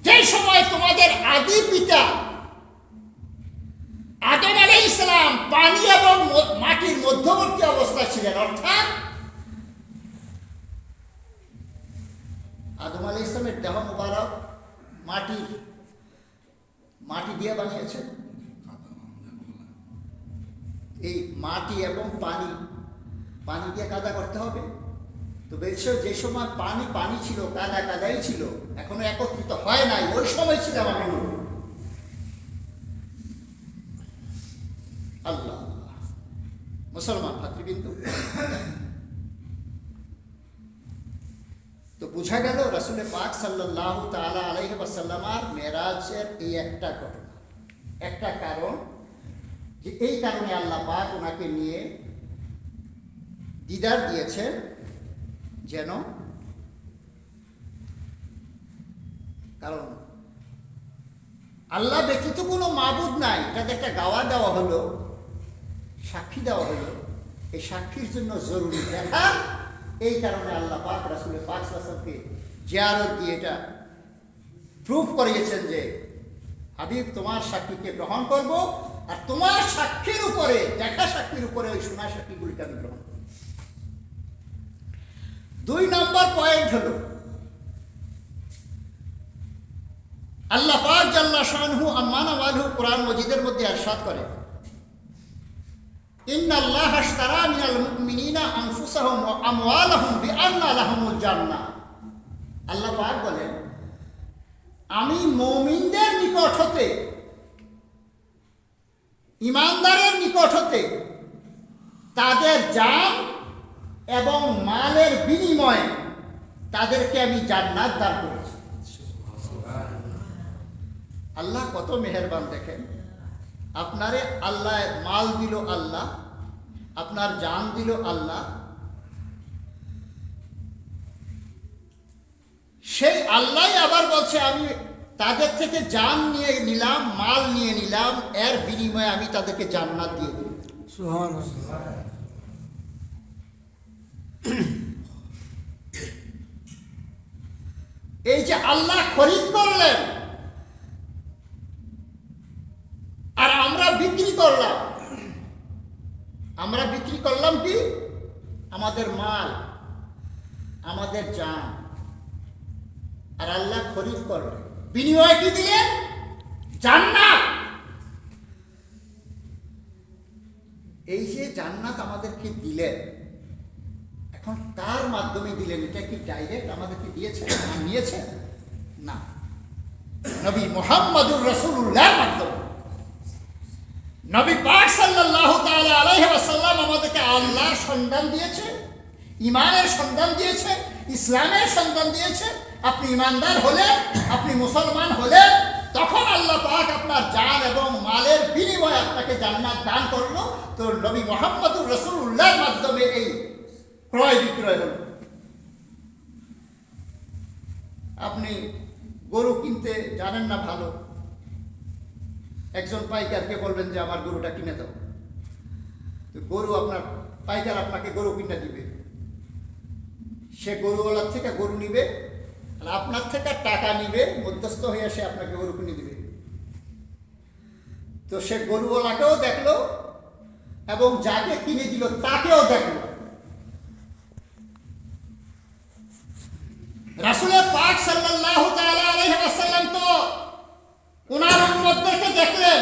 যে সময় তোমাদের আদি পিতা আদম আলাইহিস সালাম পানি এবং মাটির মধ্যবর্তী অবস্থায় ছিলেন। অর্থাৎ আদম আলাইহিস সালামের দেহ মুবারক মাটি দিয়ে বানিয়েছেন। এই মাটি এবং পানি দিয়ে কাদা করতে হবে। তো বলছে যে সময় পানি ছিল, কাদাই ছিল, এখনো একত্রিত হয় নাই, ওই সময় ছিলাম আমি। আল্লাহ মুসলমান ভাতৃবৃন্দ, তো বোঝা গেল রাসূল পাক সাল্লাল্লাহু তাআলা আলাইহি ওয়াসাল্লামের মেরাজের এই একটা ঘটনা, একটা কারণ, যে এই কারণে আল্লাহ পাক ওনাকে নিয়ে দিদার দিয়েছেন, যেন কারণ আল্লাহ ব্যতীত কোনো মাবুদ নাই, এটাতে একটা গাওয়া দেওয়া হলো, সাক্ষী দেওয়া হলো। এই সাক্ষীর জন্য জরুরি দেখা, এই কারণে আল্লাহ পাক রাসূল পাক সাল্লাল্লাহু আলাইহি ওয়াসাল্লামকে জিয়ারত দিয়ে এটা প্রুফ করিয়েছেন যে হাবিব তোমার সাক্ষীকে গ্রহণ করব, আর তোমার সাক্ষীর উপরে, দেখা সাক্ষীর উপরে ওই শোনা সাক্ষীগুলিকে আমি গ্রহণ করব। 2 নম্বর পয়েন্ট হলো, আল্লাহ পাক জাল্লা শানহু আম্মানা ওয়ালহু কোরআন মজিদের মধ্যে ইরশাদ করে, ইন্নাল্লাহা আশতারা মিনাল মুমিনিনা আনফুসাহুম ওয়া আমওয়ালাহুম বিআন্না লাহুমুল জান্নাহ। আল্লাহ পাক বলেন, আমি মুমিনদের নিকট হতে, ঈমানদারের নিকট হতে তাদের জান এবং মালের বিনিময়ে তাদেরকে আমি জান্নাত দান করেছি। আল্লাহ কত মেহেরবান দেখেন, আপনারে আল্লাহ মাল দিল, আল্লাহ আপনার জান দিল আল্লাহ, সেই আল্লাহ আবার বলছে আমি তাদের থেকে জান নিয়ে নিলাম, মাল নিয়ে নিলাম, এর বিনিময়ে আমি তাদেরকে জান্নাত দিয়ে দিই। সুবহানাল্লাহ। এই যে আল্লাহ খরিদ করলেন, বিক্রি করলাম। আমরা বিক্রি করলাম কি? আমাদের মাল, আমাদের জান। আর আল্লাহ খরিদ করলেন, বিনিময়ে কি দিলেন? জান্নাত। এই যে জান্নাত আমাদেরকে দিলেন, এখন কার মাধ্যমে দিলেন? এটা কি ডাইরেক্ট আমাদেরকে দিয়েছেন আর নিয়েছেন? না, নবী মুহাম্মদুর রাসূলুল্লাহর মাধ্যমে। নবী পাক সাল্লাল্লাহু তাআলা আলাইহি ওয়াসাল্লাম আমাদেরকে আল্লাহর সন্ধান দিয়েছে, ঈমানের সন্ধান দিয়েছে, ইসলামের সন্ধান দিয়েছে। আপনি ঈমানদার হলেন, আপনি মুসলমান হলেন, তখন আল্লাহ পাক আপনার জান এবং মালের বিনিময়ে আপনাকে জান্নাত দান করলো। তো নবী মুহাম্মদুর রাসূলুল্লাহর মাধ্যমে এই ক্রয় বিক্রয় হল। আপনি গরু কিনতে জানেন না ভালো, একজন পাইকারকে বলবেন যে আমার গরুটা কিনে দাও। তো গরু আপনার পাইকার আপনাকে গরু কিনে দিবে, সে গরুওয়ালার থেকে গরু নিবে আর আপনার থেকে টাকা নিবে, মধ্যস্থ হয়ে সে আপনাকে গরু কিনে দিবে। তো সে গরুওয়ালাকেও দেখলো এবং যাকে কিনে দিল তাকেও দেখলো। রাসূল পাক সাল্লাল্লাহু তাআলা আলাইহি ওয়াসাল্লাম তো ওনার উম্মতদেরকে দেখলেন।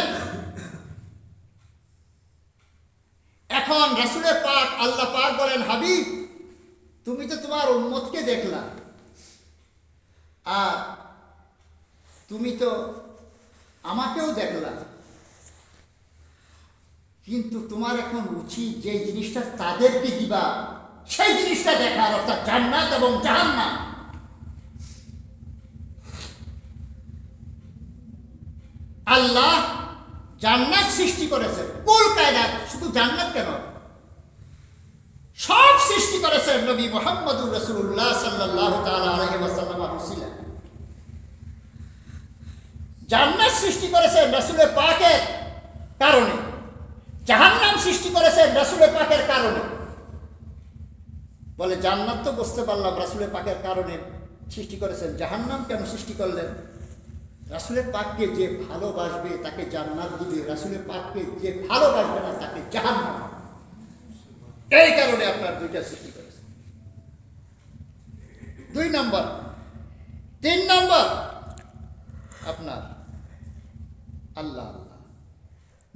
এখন রাসূল পাক, আল্লাহ পাক বলেন, হাবিব তুমি তো তোমার উম্মতকে দেখলা, আর তুমি তো আমাকেও দেখলা, কিন্তু তোমার এখন উচিত যে জিনিসটা তাদেরকে দিবা সেই জিনিসটা দেখার, অর্থাৎ জান্নাত এবং জাহান্নাম। আল্লাহ জান্নাত সৃষ্টি করেছেন কুল কায়নাত, শুধু জান্নাত কেন, সব সৃষ্টি করেছেন নবী মুহাম্মদুর রাসূলুল্লাহ সাল্লাল্লাহু তাআলা আলাইহি ওয়াসাল্লামের ওসিলা। জান্নাত সৃষ্টি করেছেন রাসূলের পাকের কারণে, জাহান্নাম সৃষ্টি করেছেন রাসূলের পাকের কারণে। বলে জান্নাত তো বুঝতে পারলাম রাসূলের পাকের কারণে সৃষ্টি করেছেন, জাহান্নাম কেন সৃষ্টি করলেন? রাসূলের পাককে যে ভালোবাসবে তাকে জান্নাত দিবে, রাসূলের পাককে যে ভালোবাসবে না তাকে জাহান্নাম। এই কারণে আপনার দুইটা সৃষ্টি করেছে। 2 নম্বর। 3 নম্বর, আপনার আল্লাহ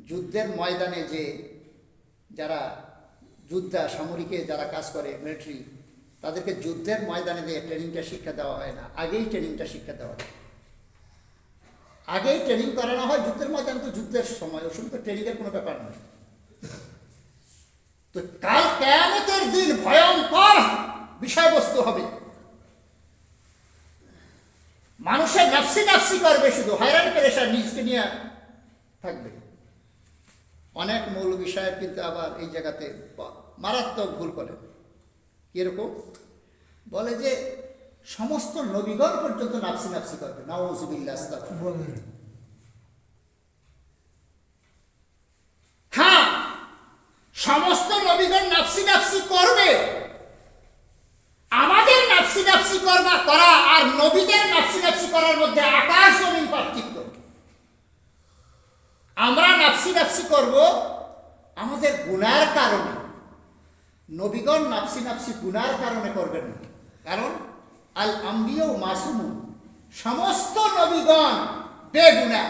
যুদ্ধের ময়দানে যে যারা যোদ্ধা, সামরিকে যারা কাজ করে, মিলিটারি, তাদেরকে যুদ্ধের ময়দানে দিয়ে ট্রেনিংটা শিক্ষা দেওয়া হয় না, আগেই ট্রেনিংটা শিক্ষা দেওয়া হয়। আগেই ট্রেনিং করানো হয় যুদ্ধের ময়দানে, তো যুদ্ধের সময়, ওর সঙ্গে তো ট্রেনিংয়ের কোনো ব্যাপার নয়। তো কাল কিয়ামতের দিন ভয়ঙ্কর বিষয়বস্তু হবে, মানুষের নাফসি নাফসি করবে, শুধু হয়রান পেরেশান নিজকে নিয়ে থাকবে। অনেক মৌলবী সাহেব কিন্তু আবার এই জায়গাতে মারাত্মক ভুল করে। কিরকম? বলে যে সমস্ত নবীগণ পর্যন্ত নাফসি নাফসি করবে। নাউযুবিল্লাহ, আস্তাগফিরুল্লাহ। হ্যাঁ, সমস্ত নবীগণ নাফসি নাফসি করবে, আমাদের নাফসি নাফসি করা আর নবীদের নাফসি নাফসি করার মধ্যে আকাশ জমিন পার্থক্য। আমরা নাফসি নাফসি করব আমাদের গুনার কারণে, নবীগণ নাফসি নাফসি গুনার কারণে করবেন না। কারণ আল আম্বিয়া মাসুমুন, সমস্ত নবীগণ বেগুনাহ,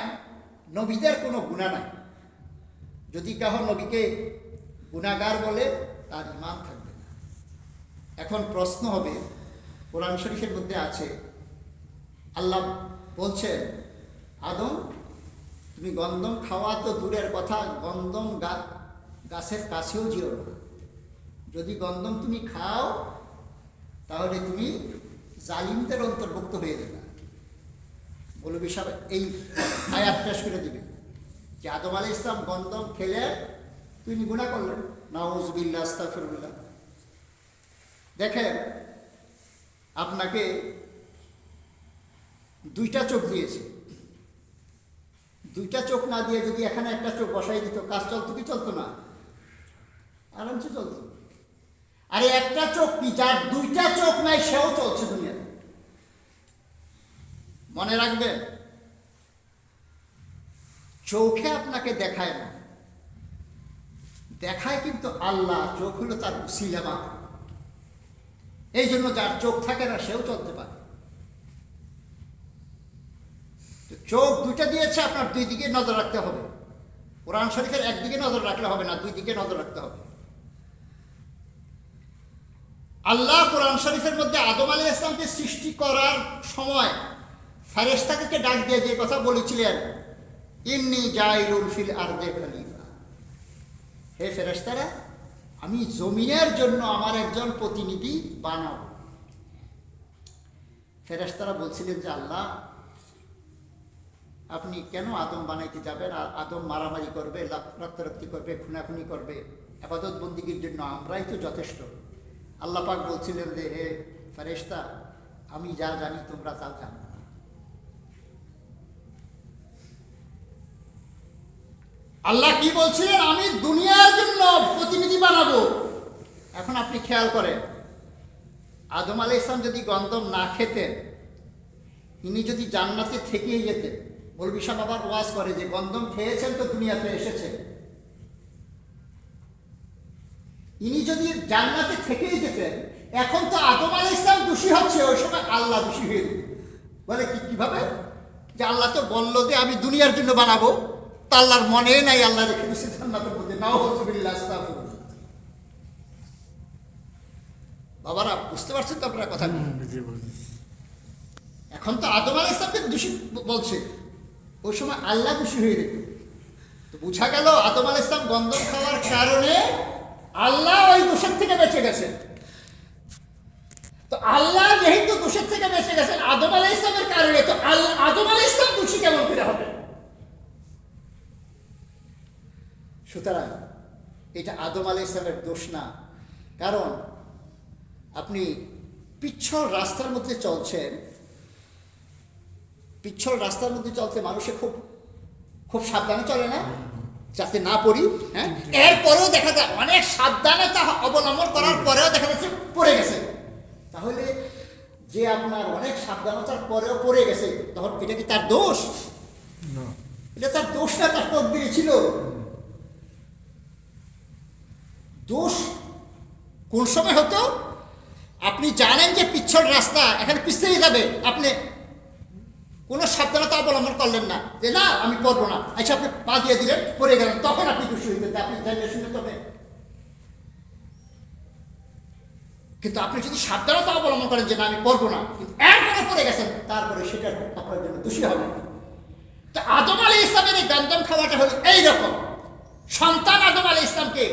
নবীদের কোনো গুনাহ নাই। যদি কাহ নবীকে গুনাহগার বলে তার ঈমান থাকবে না। এখন প্রশ্ন হবে, কোরআন শরীফের মধ্যে আছে, আল্লাহ বলছেন, আদম তুমি গন্ধম খাওয়া তো দূরের কথা, গন্ধম গাছের কাছেও যেও না। যদি গন্ধম তুমি খাও তাহলে তুমি জালিমদের অন্তর্ভুক্ত হয়ে যাবে। মৌলভী সাহেব এই আয়াত পেশ করে দিবে যে আদম আলাইহিস সালাম গন্ধম খেলে তিনি গুনাহ করলেন। নাউযুবিল্লাহ, আস্তাগফিরুল্লাহ। দেখেন, আপনাকে 2টা চোখ দিয়েছে, 2টা চোখ না দিয়ে যদি এখানে একটা চোখ বসাই দিত, কাজ চলতো কি চলতো না? আরামসে চলতো। আরে একটা চোখ কি, যার 2টা চোখ নাই সেও চলছে দুনিয়াতে। মনে রাখবেন, চোখে আপনাকে দেখায় না, দেখায় কিন্তু আল্লাহ, চোখ হলো তার উসিলা মাত্র। এই জন্য যার চোখ থাকে না সেও চলতে পারে। চোখ দুইটা দিয়েছে, আপনার দুই দিকে নজর রাখতে হবে। কোরআন শরীফের একদিকে নজর রাখলে হবে না, দুই দিকে নজর রাখতে হবে। আল্লাহ কোরআন শরীফের মধ্যে আদম আলাইহিস সালামকে সৃষ্টি করার সময় ফেরেশতাদেরকে ডাক দিয়ে যে কথা বলেছিলেন, ইন্নী জাইলুল ফিল আরদে খলিফা, হে ফেরেশতারা, আমি জমিনের জন্য আমার একজন প্রতিনিধি বানাবো। ফেরেশতারা বলছিলেন যে আল্লাহ, আপনি কেন আদম বানাইতে যাবেন? আর আদম মারামারি করবে, রক্তারক্তি করবে, খুনাখুনি করবে, ইবাদত বন্দিগির জন্য আমরাই তো যথেষ্ট। আল্লাহ পাক বলছিলেন যে হে ফেরেশতা, আমি যা জানি তোমরা তা জানো না। আল্লাহ কি বলছিলেন? আমি দুনিয়ার জন্য প্রতিনিধি বানাবো। এখন আপনি খেয়াল করেন, আদম আলাইহিস সালাম যদি গন্ধম না খেতেন, ইনি যদি জান্নাতে থেকেই যেতেন, মৌলভী সাহেব আবার ওয়াজ করে যে গন্ধম খেয়েছেন তো দুনিয়াতে এসেছেন, ইনি যদি জান্নাতে থেকেই যেতেন, এখন তো আদম আলাইহিস সালাম দোষী হচ্ছে, ওই সময় আল্লাহ দোষী হয়ে বলে কিভাবে? যে আল্লাহ তো বললো যে আমি দুনিয়ার জন্য বানাবো, তা আল্লাহর মনে নাই, আল্লাহ রেখে দিচ্ছে জান্নাতের মধ্যে। নাউযুবিল্লাহ, আস্তাগফিরুল্লাহ। বাবারা বুঝতে পারছেন তো আপনার কথা? এখন তো আদম আলাইহিস সালামকে দোষী বলছে, ওই সময় আল্লাহ দোষী হয়ে যেত। তো বুঝা গেল আদম আলাইহিস সালাম গন্ধম খাওয়ার কারণে আল্লাহ ওই দোষের থেকে বেঁচে গেছেন। তো আল্লাহ যেহেতু দোষের থেকে বেঁচে গেছেন আদম আলাইহিস সালামের কারণে, তো আদম আলাইহিস সালাম দোষী কেমন করে হবে? সুতরাং এটা আদম আলাইহিস সালামের দোষ না। কারণ আপনি পিচ্ছল রাস্তার মধ্যে চলছেন, পিচ্ছল রাস্তার মধ্যে চলতে মানুষে খুব খুব সাবধানে চলে না, যাতে না পড়ি। হ্যাঁ, এরপরেও দেখা যায় অনেক সাবধানতা অবলম্বন করার পরেও দেখা যাচ্ছে পড়ে গেছে। তাহলে যে আপনার অনেক সাবধানতার পরেও পড়ে গেছে, তখন এটা কি তার দোষ? এটা তার দোষ না, তার তকদিরে ছিল। দোষ কোন সময় হতো? আপনি জানেন যে পিচ্ছল রাস্তা, এখানে পিছলেই যাবে, আপনি কোনো সাবধানতা অবলম্বন করলেন না, যে না আমি করবো না, আচ্ছা আপনি পা দিয়ে দিলেন, পড়ে গেলেন, তখন আপনি দোষী হইতেন। আপনি জানলে শুনে তবে। কিন্তু আপনি যদি সাবধানতা অবলম্বন করেন যে না আমি করবো না, কিন্তু এরপরে পড়ে গেছেন, তারপরে সেটা আপনার জন্য দোষী হবে। তো আদম আলাইহিস ইসলামের এই গন্ধম খাওয়াটা হলো এইরকম। সন্তান আদম আলাইহিস ইসলামকে,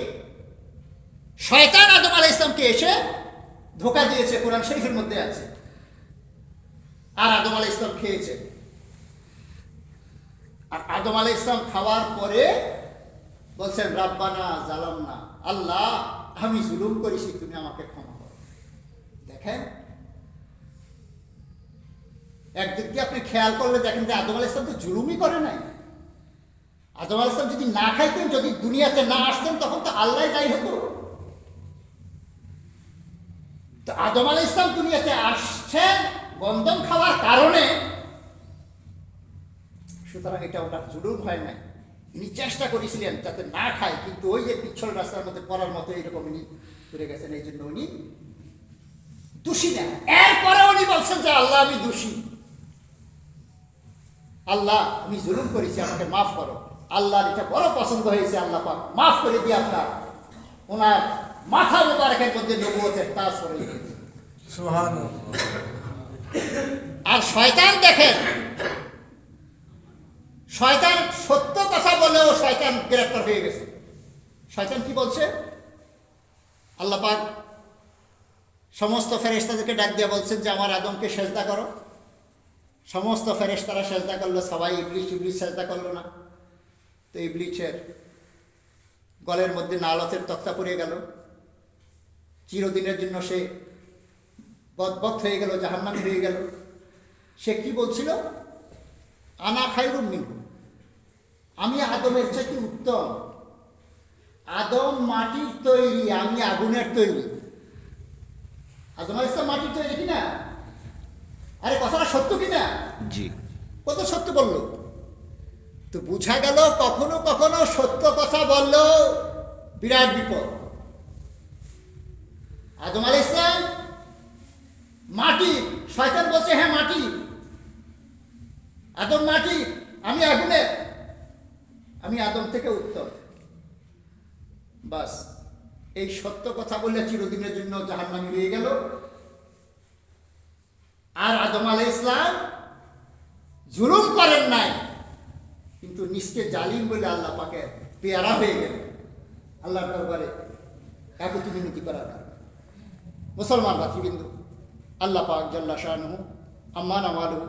শয়তান আদম আলাইহিস ইসলামকে এসে ধোঁকা দিয়েছে, কোরআন শরীফের মধ্যে আছে। আর আদম আলাইহিস ইসলাম খেয়েছে। আর আদম আলাইহিস ইসলাম খাওয়ার পরে বলছেন রাব্বানা জালামনা, আল্লাহ আমি জুলুম করেছি, তুমি আমাকে ক্ষমা করো। দেখেন, একদিক দিয়ে আপনি খেয়াল করলে দেখেন যে আদম আলাইহিস ইসলাম তো জুলুমই করে নাই। আদম আলাইহিস ইসলাম যদি না খাইতেন, যদি দুনিয়াতে না আসতেন, তখন তো আল্লাহ দায়ী হতো। তো আদম আলাইহিস ইসলাম দুনিয়াতে আসছেন গন্ধম খাওয়ার কারণে, সুতরাং এটা ওটা জুলুম হয় নাই। ইনি চেষ্টা করেছিলেন যাতে না খায়, কিন্তু ওই যে পিছল রাস্তার মধ্যে পড়ার মতো এইরকম ইনি করে গেছেন, এই জন্য উনি দোষী না। এরপরে উনি বলছেন যে আল্লাহ আমি দোষী, আল্লাহ আমি জুলুম করেছি, আমাকে মাফ করো। আল্লাহর এটা বড় পছন্দ হয়েছে, আল্লাহ পাক মাফ করে দিয়ে আপনার ওনার মাথা মোবারকের মধ্যে নবুয়তের তাজ করে দিয়েছে। সুবহানাল্লাহ। আর শয়তান দেখেন, শয়তান সত্য কথা বলেও শয়তান গ্রেফতার হয়ে গেছে। শয়তান কি বলছে? আল্লাহ পাক সমস্ত ফেরেশতাদেরকে ডাক দিয়ে বলছেন যে আমার আদমকে সেজদা করো। সমস্ত ফেরেশতারা সেজদা করলো, সবাই ইবলিস সেজদা করলো না। তো ইবলিসের গলের মধ্যে নালতের তক্তা পড়ে গেল, চিরদিনের জন্য সে বদবক্ত হয়ে গেল, জাহান্নামী হয়ে গেল। সে কি বলছিল? আনা খায়রুম মিনহু, আমি আদমের চাইতে উত্তম। আদম মাটির তৈরি, আমি আগুনের তৈরি। আদম আলাইহিস সালাম মাটির তৈরি কিনা? আরে কথাটা সত্য কিনা? জি। কত সত্য বললো। তো বুঝা গেল কখনো কখনো সত্য কথা বললেও বিরাট বিপদ। আদম আলাইহিস সালাম মাটি, শয়তান বলছে হ্যাঁ মাটি, আদম মাটি, আমি আগুনে, আমি আদম থেকে উত্তম। বাস এই সত্য কথা বলে চিরদিনের জন্য জাহান্নামী হয়ে গেল। আর আদম আলাইহিস সালাম জুলুম করেন নাই, কিন্তু নিজকে জালিম বলে আল্লাহ পাকে পেয়ারা হয়ে গেল আল্লাহর দরবারে কাকুতি মিনতি করার কারণে। মুসলমান ভাতৃবৃন্দ, আল্লাহ পাক জাল্লা শানুহু আম্মান আমালু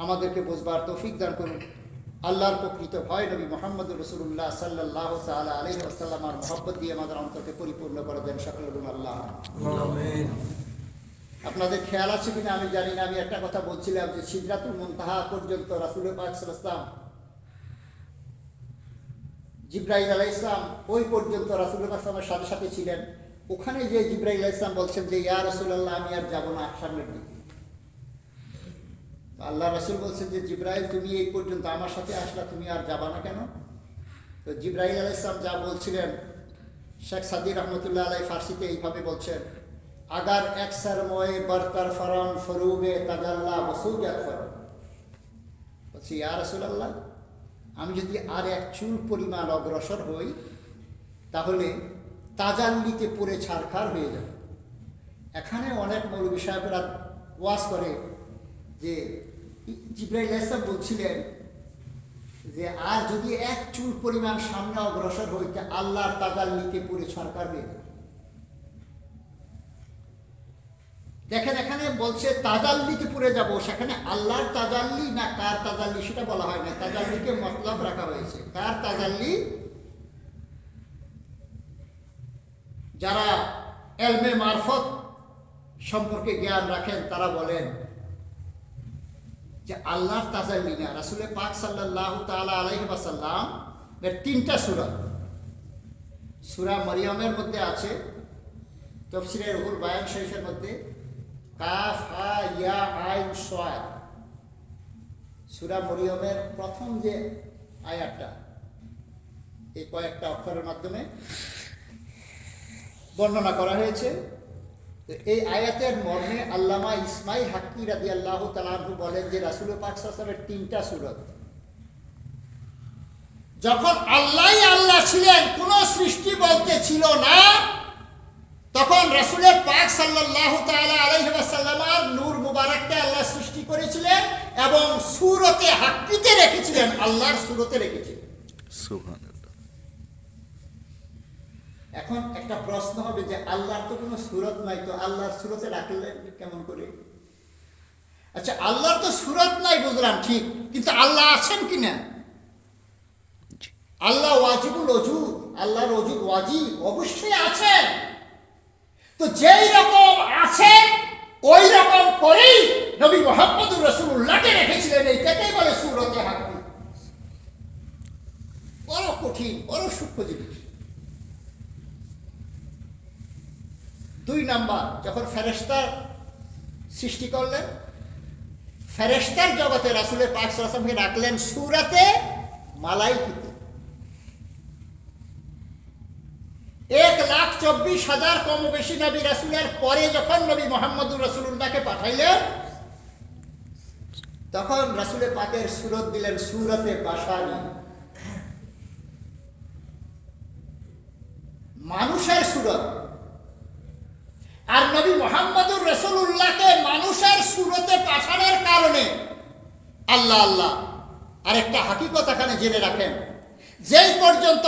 আমাদেরকে বুঝবার তৌফিক দান করুন। আল্লাহর প্রকৃত ভয় নবী মুহাম্মদ রাসূলুল্লাহ সাল্লাল্লাহু তাআলা আলাইহি ওয়াসাল্লামের মহব্বত দিয়ে আমাদের অন্তরকে পরিপূর্ণ করে দেন সকলে বলুন আল্লাহ আমিন। আপনাদের খেয়াল আছে কিনা আমি জানি না, আমি একটা কথা বলছিলাম যে সিদরাতুল মুনতাহা পর্যন্ত রাসূল পাক সাল্লাল্লাহু আলাইহি ওয়াসাল্লাম, জিবরাইল আলাইহিস সালাম ওই পর্যন্ত রাসূল পাক সাল্লাল্লাহু আলাইহি ওয়াসাল্লামের সাথে সাথে ছিলেন। ওখানে যে জিবরাইল আলাইহিস সালাম বলছেন যে ইয়া রাসূলুল্লাহ আমি আর যাব না সামনের দিকে। আল্লাহ রাসূল বলছেন যে জিবরাইল তুমি এই পর্যন্ত আমার সাথে আসলা, তুমি আর যাবা না কেন? তো জিবরাইল আলাইহিস সালাম যা বলছিলেন শেখ সাদি রহমতুল্লাহ আলাইহি ফার্সিতে এইভাবে বলছেন, আগার এক সরময়ে বরতর ফরম ফরুবে তাজাল্লা বসুজাত ফরম। বলছি ইয়া রাসূলুল্লাহ আমি যদি আর এক চুল পরিমাণ অগ্রসর হই তাহলে তাজাল্লিতে পুরে ছারখার হয়ে যাবে। এখানে অনেক মৌলবী সাহেবরা ওয়াজ করে যে জিবরাইল আলাইহিস সালাম বলছিলেন যে আর যদি এক চুল পরিমাণ সামনে অগ্রসর হইতে আল্লাহর তাজাল্লিতে পুরে ছারখার হয়ে যাবে। দেখেন এখানে বলছে তাজাল্লিতে পুরে যাব, সেখানে আল্লাহর তাজাল্লি না কার তাজাল্লি সেটা বলা হয় না, তাজাল্লিকে মতলব রাখা হয়েছে। কার তাজাল্লি? যারা এলমে মারফত সম্পর্কে জ্ঞান রাখেন তারা বলেন যে আল্লাহর তাজাল্লি না, রাসূল পাক সাল্লাল্লাহু তাআলা আলাইহি ওয়াসাল্লাম এর 3টা সূরা, সূরা মারইয়ামের মধ্যে আছে, তাফসীরে রুহুল বায়ান শরীফের মধ্যে কাফ হা ইয়া আইন সাদ, সূরা মারইয়ামের প্রথম যে আয়াতটা, এই কয়েকটা অক্ষরের মাধ্যমে বর্ণনা করা হয়েছে। এই আয়াতের মর্মে আল্লামা ইসমাইল হাক্কি রাদিয়াল্লাহু তাআলা আনহু বলেন যে রাসূল পাক সাল্লাল্লাহু আলাইহি ওয়াসাল্লামের 3টা সূরত, যখন আল্লাহ ছিলেন, কোন সৃষ্টি বলতে ছিল না, তখন রাসূল পাক সাল্লাল্লাহু তাআলা আলাইহি ওয়াসাল্লামের নূর মুবারককে আল্লাহ সৃষ্টি করেছিলেন এবং সূরতে হাক্কিতে রেখেছিলেন, আল্লাহর সূরতে রেখেছিলেন। সুবহানাল্লাহ। এখন একটা প্রশ্ন হবে যে আল্লাহর তো কোনো সূরত নাই, তো আল্লাহর সূরতে রাখলেন কেমন করে? আচ্ছা আল্লাহর তো সূরত নাই বুঝলাম ঠিক, কিন্তু আল্লাহ আছেন কিনা? আল্লাহ ওয়াজিবুল ওজুদ, আল্লাহর ওজুদ ওয়াজিব, অবশ্যই আছেন। তো যেই রকম আছেন ওই রকম করেই নবী মুহাম্মদুর রাসূলুল্লাহকে রেখেছিলেন, এইটাকেই বলে সূরতে হাক্কি। বড় কঠিন, বড় সূক্ষ্ম জিনিস। 2 নাম্বার, যখন ফেরেশতা সৃষ্টি করলেন, ফেরেশতার জগতে রাসূল পাক সাল্লাল্লাহু আলাইহি ওয়াসাল্লামকে রাখলেন সূরাতে মালাইকাতে। 1,24,000 কম বেশি নবী রাসূলের পরে যখন নবী মুহাম্মদুর রাসূলুল্লাহকে পাঠাইলেন, তখন রাসূল পাকের সূরত দিলেন সূরতে বাশারি, মানুষের সূরত। আর নবী মুহাম্মদুর রাসূলুল্লাহকে মানুষের সূরতে পাঠানোর কারণে আল্লাহ আরেকটা হাকিকত এখানে জেনে রাখেন, যেই পর্যন্ত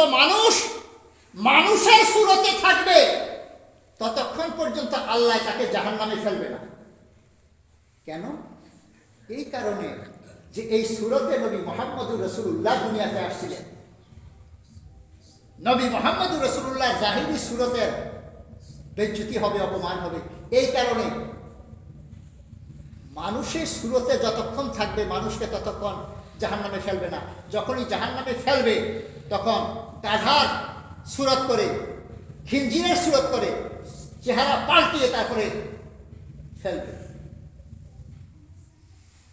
মানুষের সূরতে থাকবে ততক্ষণ পর্যন্ত আল্লাহ তাকে জাহান্নামে ফেলবে না। কেন? এই কারণে যে এই সূরতে নবী মুহাম্মদুর রাসূলুল্লাহ দুনিয়াতে আসছিলেন। নবী মুহাম্মদুর রাসূলুল্লাহ জাহিরি সূরতের বেজ্জতি হবে, অপমান হবে। এই কারণে মানুষের সূরতে যতক্ষণ থাকবে মানুষকে ততক্ষণ জাহান্নামে ফেলবে না। যখনই জাহান্নামে ফেলবে তখন গাধার সূরত করে, খিনজিরের সূরত করে, চেহারা পাল্টিয়ে তারপরে ফেলবে।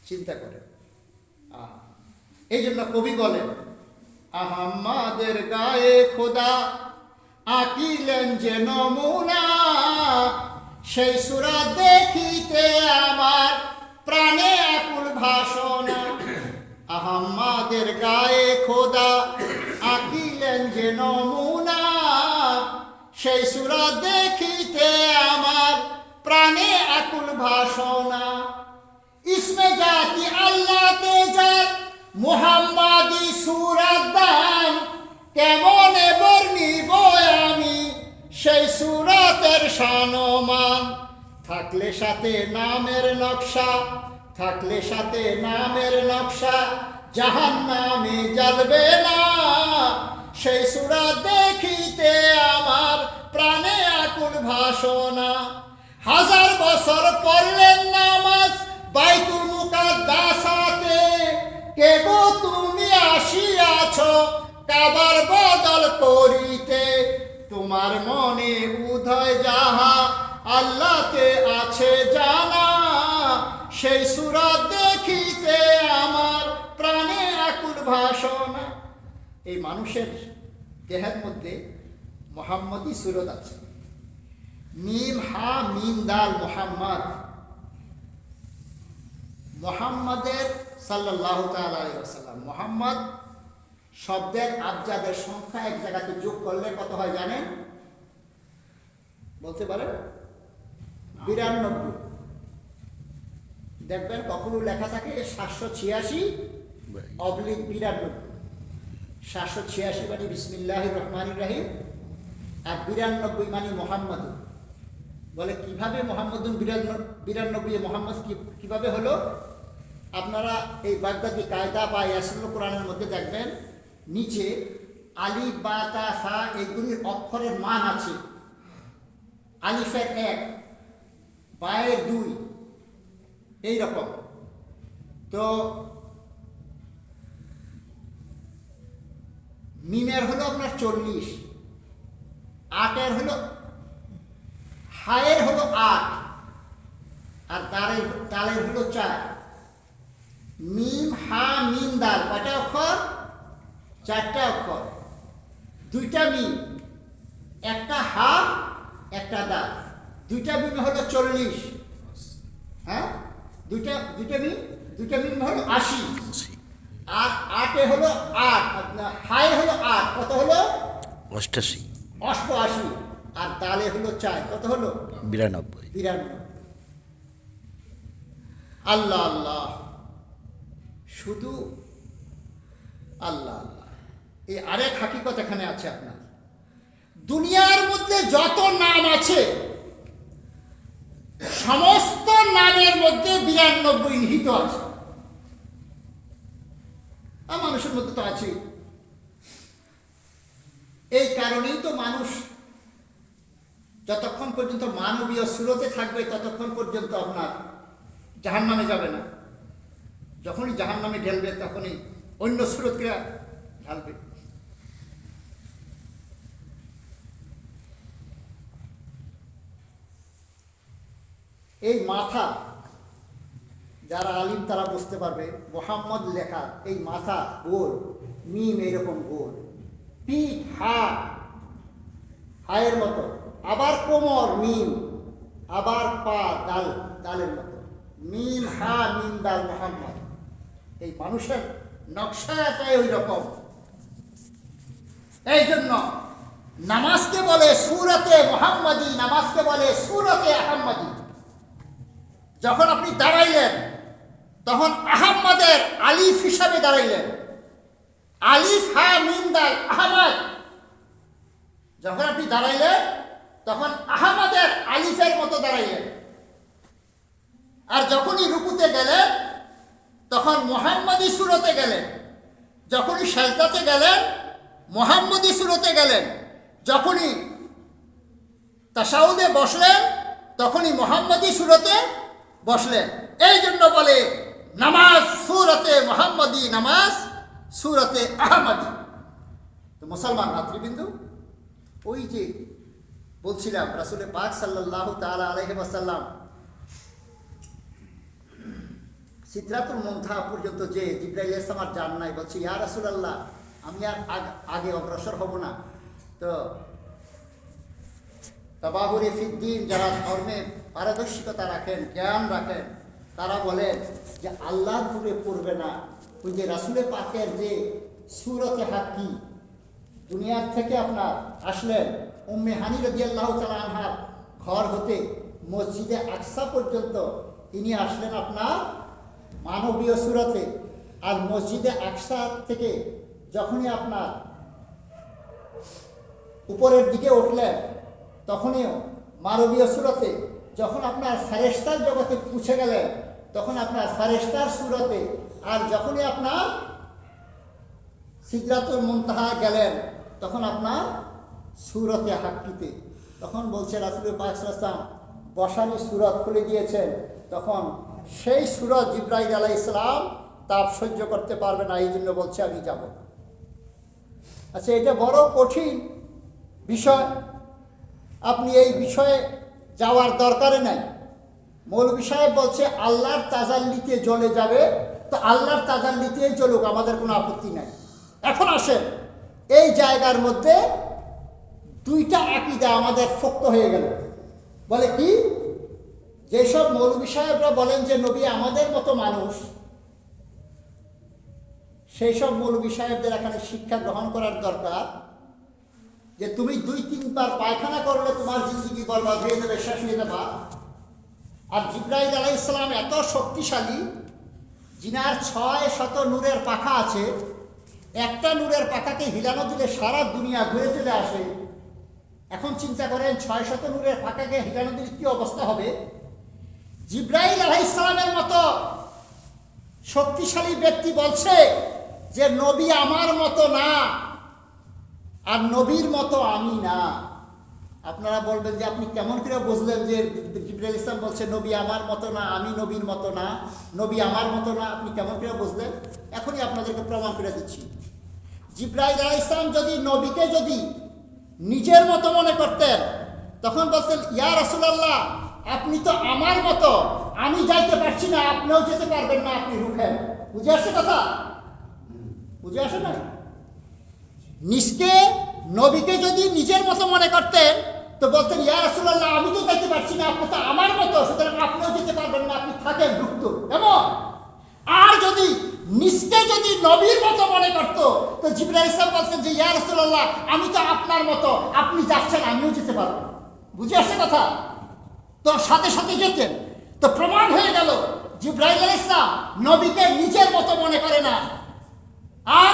চিন্তা করে। এই জন্য কবি বলেন, আহম্মাদের গায়ে খোদা আঁকিলেন যে নমুনা, সেই সূরা দেখিতে আমার প্রাণে আকুল ভাষণা। আহম্মদের গায়ে খোদা আঁকিলেন যে নমুনা, সেই সূরা দেখিতে আমার প্রাণে আকুল ভাষণা। ইসমে জাতি আল্লাহ তেজার মুহাম্মাদি সূরার দাম, কেমনে বর্ণিব আমি সেই সূরাতের শানমান। থাকলে সাথে নামের নকশা, থাকলে সাথে নামের নকশা, জাহান্নামে জ্বলবে না। সেই সূরা দেখিতে আমার প্রাণে আকুল ভাষণা। হাজার বছর পড়লেন নামাজ বাইতুল মুকাদ্দাসাতে, কে গো তুমি আসিয়াছ কাবার বদল করিতে। তোমার মনে উদয় যাহা আল্লাহতে আছে জানা, সেই সূরা দেখিতে আমার প্রাণে আকুল ভাষণা। এই মানুষের দেহের মধ্যে মুহাম্মদি সূরত আছে। মিম হা মিম দাল মুহাম্মদ, মুহাম্মাদের সাল্লাল্লাহু তাআলা আলাইহি ওয়াসাল্লাম। মুহাম্মদ শব্দের আবজাদের সংখ্যা এক জায়গাতে যোগ করলে কত হয় জানেন? বলতে পারেন? 92। দেখবেন কখনো লেখা থাকে 786/92। 786 মানে বিসমিল্লাহির রহমানির রহিম, আর 92 মানে মুহাম্মদ। বলে কিভাবে মুহাম্মদুন 92 মুহাম্মদ কিভাবে হলো? আপনারা এই বাগদাদি কায়দা বা ইয়াসিনুল কোরআনের মধ্যে দেখবেন নিচে আলিফ বা তা সা এইগুলির অক্ষরের মান আছে। আলিফের 1, বায়ের 2, এইরকম। তো মিমের হলো আপনার 40, 8-এর হলো, হায়ের হলো 8, আর দালের হলো 4। মিম হা মিম দাল কয়টা অক্ষর? 4টা অক্ষর, 2টা মিম, একটা হা একটা দাল, 2টা মিম হলো 40। হ্যাঁ, দুইটা মিম হলো 80, আর 8-এ হলো 8, হায়ে হলো 8, কত হলো? 88। আর দালে হলো 4, কত হলো? 92। আল্লাহ আল্লাহ, শুধু আল্লাহ আল্লাহ। এই আরেক হাকিকত এখানে আছে আপনার। দুনিয়ার মধ্যে যত নাম আছে সমস্ত নামের মধ্যে 92 নিহিত আছে। আর মানুষের মধ্যে তো আছে। এই কারণেই তো মানুষ যতক্ষণ পর্যন্ত মানবীয় সুরতে থাকবে ততক্ষণ পর্যন্ত আপনার জাহান্নামে যাবে না। যখনই জাহান্নামে ঢেলবে তখনই অন্য সুরতকে ঢালবে। এই মাথা, যারা আলিম তারা বুঝতে পারবে, মুহাম্মদ লেখা এই মাথা গোল, মিম এইরকম গোল, পিঠ হায়ের মতো, আবার কোমর মিম, আবার পা দালের মতো, মিম হা মিম দাল মুহাম্মদ। এই মানুষের নকশাটাই ওই রকম। এই জন্য নামাজকে বলে সূরাতে মুহাম্মাদি, নামাজকে বলে সূরাতে আহম্মদি। যখন আপনি দাঁড়াইলেন তখন আহম্মদের আলিফ হিসাবে দাঁড়াইলেন, আলিফ হা মিম দাল আহমদ। যখন আপনি দাঁড়াইলেন তখন আহমদের আলিফের মতো দাঁড়াইলেন। আর যখনই রুকুতে গেলেন তখন মুহাম্মাদি সূরতে গেলেন, যখনই সাজদাতে গেলেন মুহাম্মাদি সূরতে গেলেন, যখনই তাশাহুদে বসলেন তখনই মুহাম্মাদি সূরতে বসলেন। এই জন্য বলে নামাজ সূরতে মুহাম্মাদি, নামাজ সূরতে আহমদি। তো মুসলমান ভাতৃবৃন্দ, ওই যে বলছিলাম রাসূল পাক সাল্লাল্লাহু তাআলা আলাইহি ওয়াসাল্লাম সিদরাতুল মুনতাহা পর্যন্ত যে জিবরাইল আলাইহিস সালাম যান নাই, বলছে ইয়া রাসূলুল্লাহ আমি আর আগে অগ্রসর হব না। তো তাবাহুরে ফিদ্দিন, যারা ধর্মে পারদর্শিকতা রাখেন, জ্ঞান রাখেন, তারা বলেন যে আল্লাহর নূরে পড়বে না। ওই যে রাসূলে পাকের যে সূরতে হাক্কি দুনিয়ার থেকে আপনার আসলেন, উম্মে হানি রাদিয়াল্লাহু তাআলা আনহার ঘর হতে মসজিদে আকসা পর্যন্ত তিনি আসলেন আপনার মানবীয় সূরতে। আর মসজিদে আকসা থেকে যখনই আপনার উপরের দিকে উঠলেন তখনইও মানবীয় সূরতে। যখন আপনার ফেরেশতার জগতে পৌঁছে গেলেন তখন আপনার ফেরেশতার সূরতে। আর যখনই আপনার সিদরাতুল মুনতাহা গেলেন তখন আপনার সূরতে হাক্কিতে। তখন বলছে রাসূল পাক সাল্লাল্লাহু আলাইহি ওয়াসাল্লাম বসানি সূরত খুলে দিয়েছেন। তখন সেই সূরত জিবরাইল আলাইহিস সালাম তাপ সহ্য করতে পারবে না, এই জন্য বলছে আমি যাব। আচ্ছা, এটা বড় কঠিন বিষয়, আপনি এই বিষয়ে যাওয়ার দরকারে নাই। মৌলভী সাহেব বলছে আল্লাহর তাজাল্লিতে জ্বলে যাবে, তো আল্লাহর তাজাল্লিতেই জ্বলুক, আমাদের কোনো আপত্তি নাই। এখন আসেন, এই জায়গার মধ্যে দুইটা আকীদা আমাদের শক্ত হয়ে গেল। বলে কি, যেসব মৌলভী সাহেবরা বলেন যে নবী আমাদের মতো মানুষ, সেই সব মৌলভী সাহেবদের এখানে শিক্ষা গ্রহণ করার দরকার যে তুমি 2-3 বার পায়খানা করলে তোমার জিন্দগি বরবাদ হয়ে যাবে, শেষ হয়ে যাবে। আর জিবরাইল আলাইহিস সালাম এত শক্তিশালী, জিনার 6শত নূরের পাখা আছে, একটা নূরের পাখাকে হিলানো দিলে সারা দুনিয়া ঘুরে চলে আসে। এখন চিন্তা করেন 6শত নূরের পাখাকে হিলানো দিলে কি অবস্থা হবে। জিবরাইল আলাইহিস সালামের মতো শক্তিশালী ব্যক্তি বলছে যে নবী আমার মতো না, আর নবীর মতো আমি না। আপনারা বলবেন যে আপনি কেমন করে বুঝলেন যে জিবরাইল ইসলাম বলছে নবী আমার মতো না, আমি নবীর মতো না, নবী আমার মতো না, আপনি কেমন করে বুঝলেন? এখনই আপনাদেরকে প্রমাণ করে দিচ্ছি। জিবরাইল আলাইহিস সালাম যদি নবীকে যদি নিজের মতো মনে করতেন তখন বলতেন ইয়া রাসূলুল্লাহ আপনি তো আমার মতো, আমি যাইতে পারছি না, আপনিও যেতে পারবেন না, আপনি রুখেন। বুঝে আসছে কথা? বুঝে আসে না? নিজকে নবীকে যদি নিজের মতো মনে করতেন তো বলতেন ইয়া রাসূলুল্লাহ আমি তো যাইতে পারছি না, আপনি তো আমার মতো, সুতরাং আপনিও যেতে পারবেন না, আপনি থাকেন রুখত এমন। আর যদি নিজকে যদি নবীর মতো মনে করতো তো জিবরাইল ইসলাম বলছেন যে ইয়া রাসূলুল্লাহ আমি তো আপনার মতো, আপনি যাচ্ছেন আমিও যেতে পারবো। বুঝে আসছে কথা? তো সাথে সাথে যেতেন। তো প্রমাণ হয়ে গেল জিবরাইল আলাইহিস সালাম নবীকে নিজের মতো মনে করে না, আর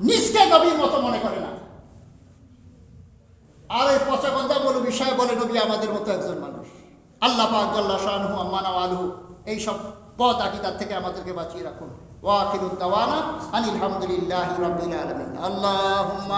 নিজকে নবীর মতো মনে করে না। আর এই পচাগন্ধা বলে বিষয় বলে নবী আমাদের মতো একজন মানুষ। আল্লাহ পাক জাল্লা শানুহু আম্মানা ওয়ালহু এই সব পথ আকীদার থেকে আমাদেরকে বাঁচিয়ে রাখুন। ওয়া আখিরু দাওয়ানা আনিল হামদুলিল্লাহি রাব্বিল আলামিন। আল্লাহুম্মা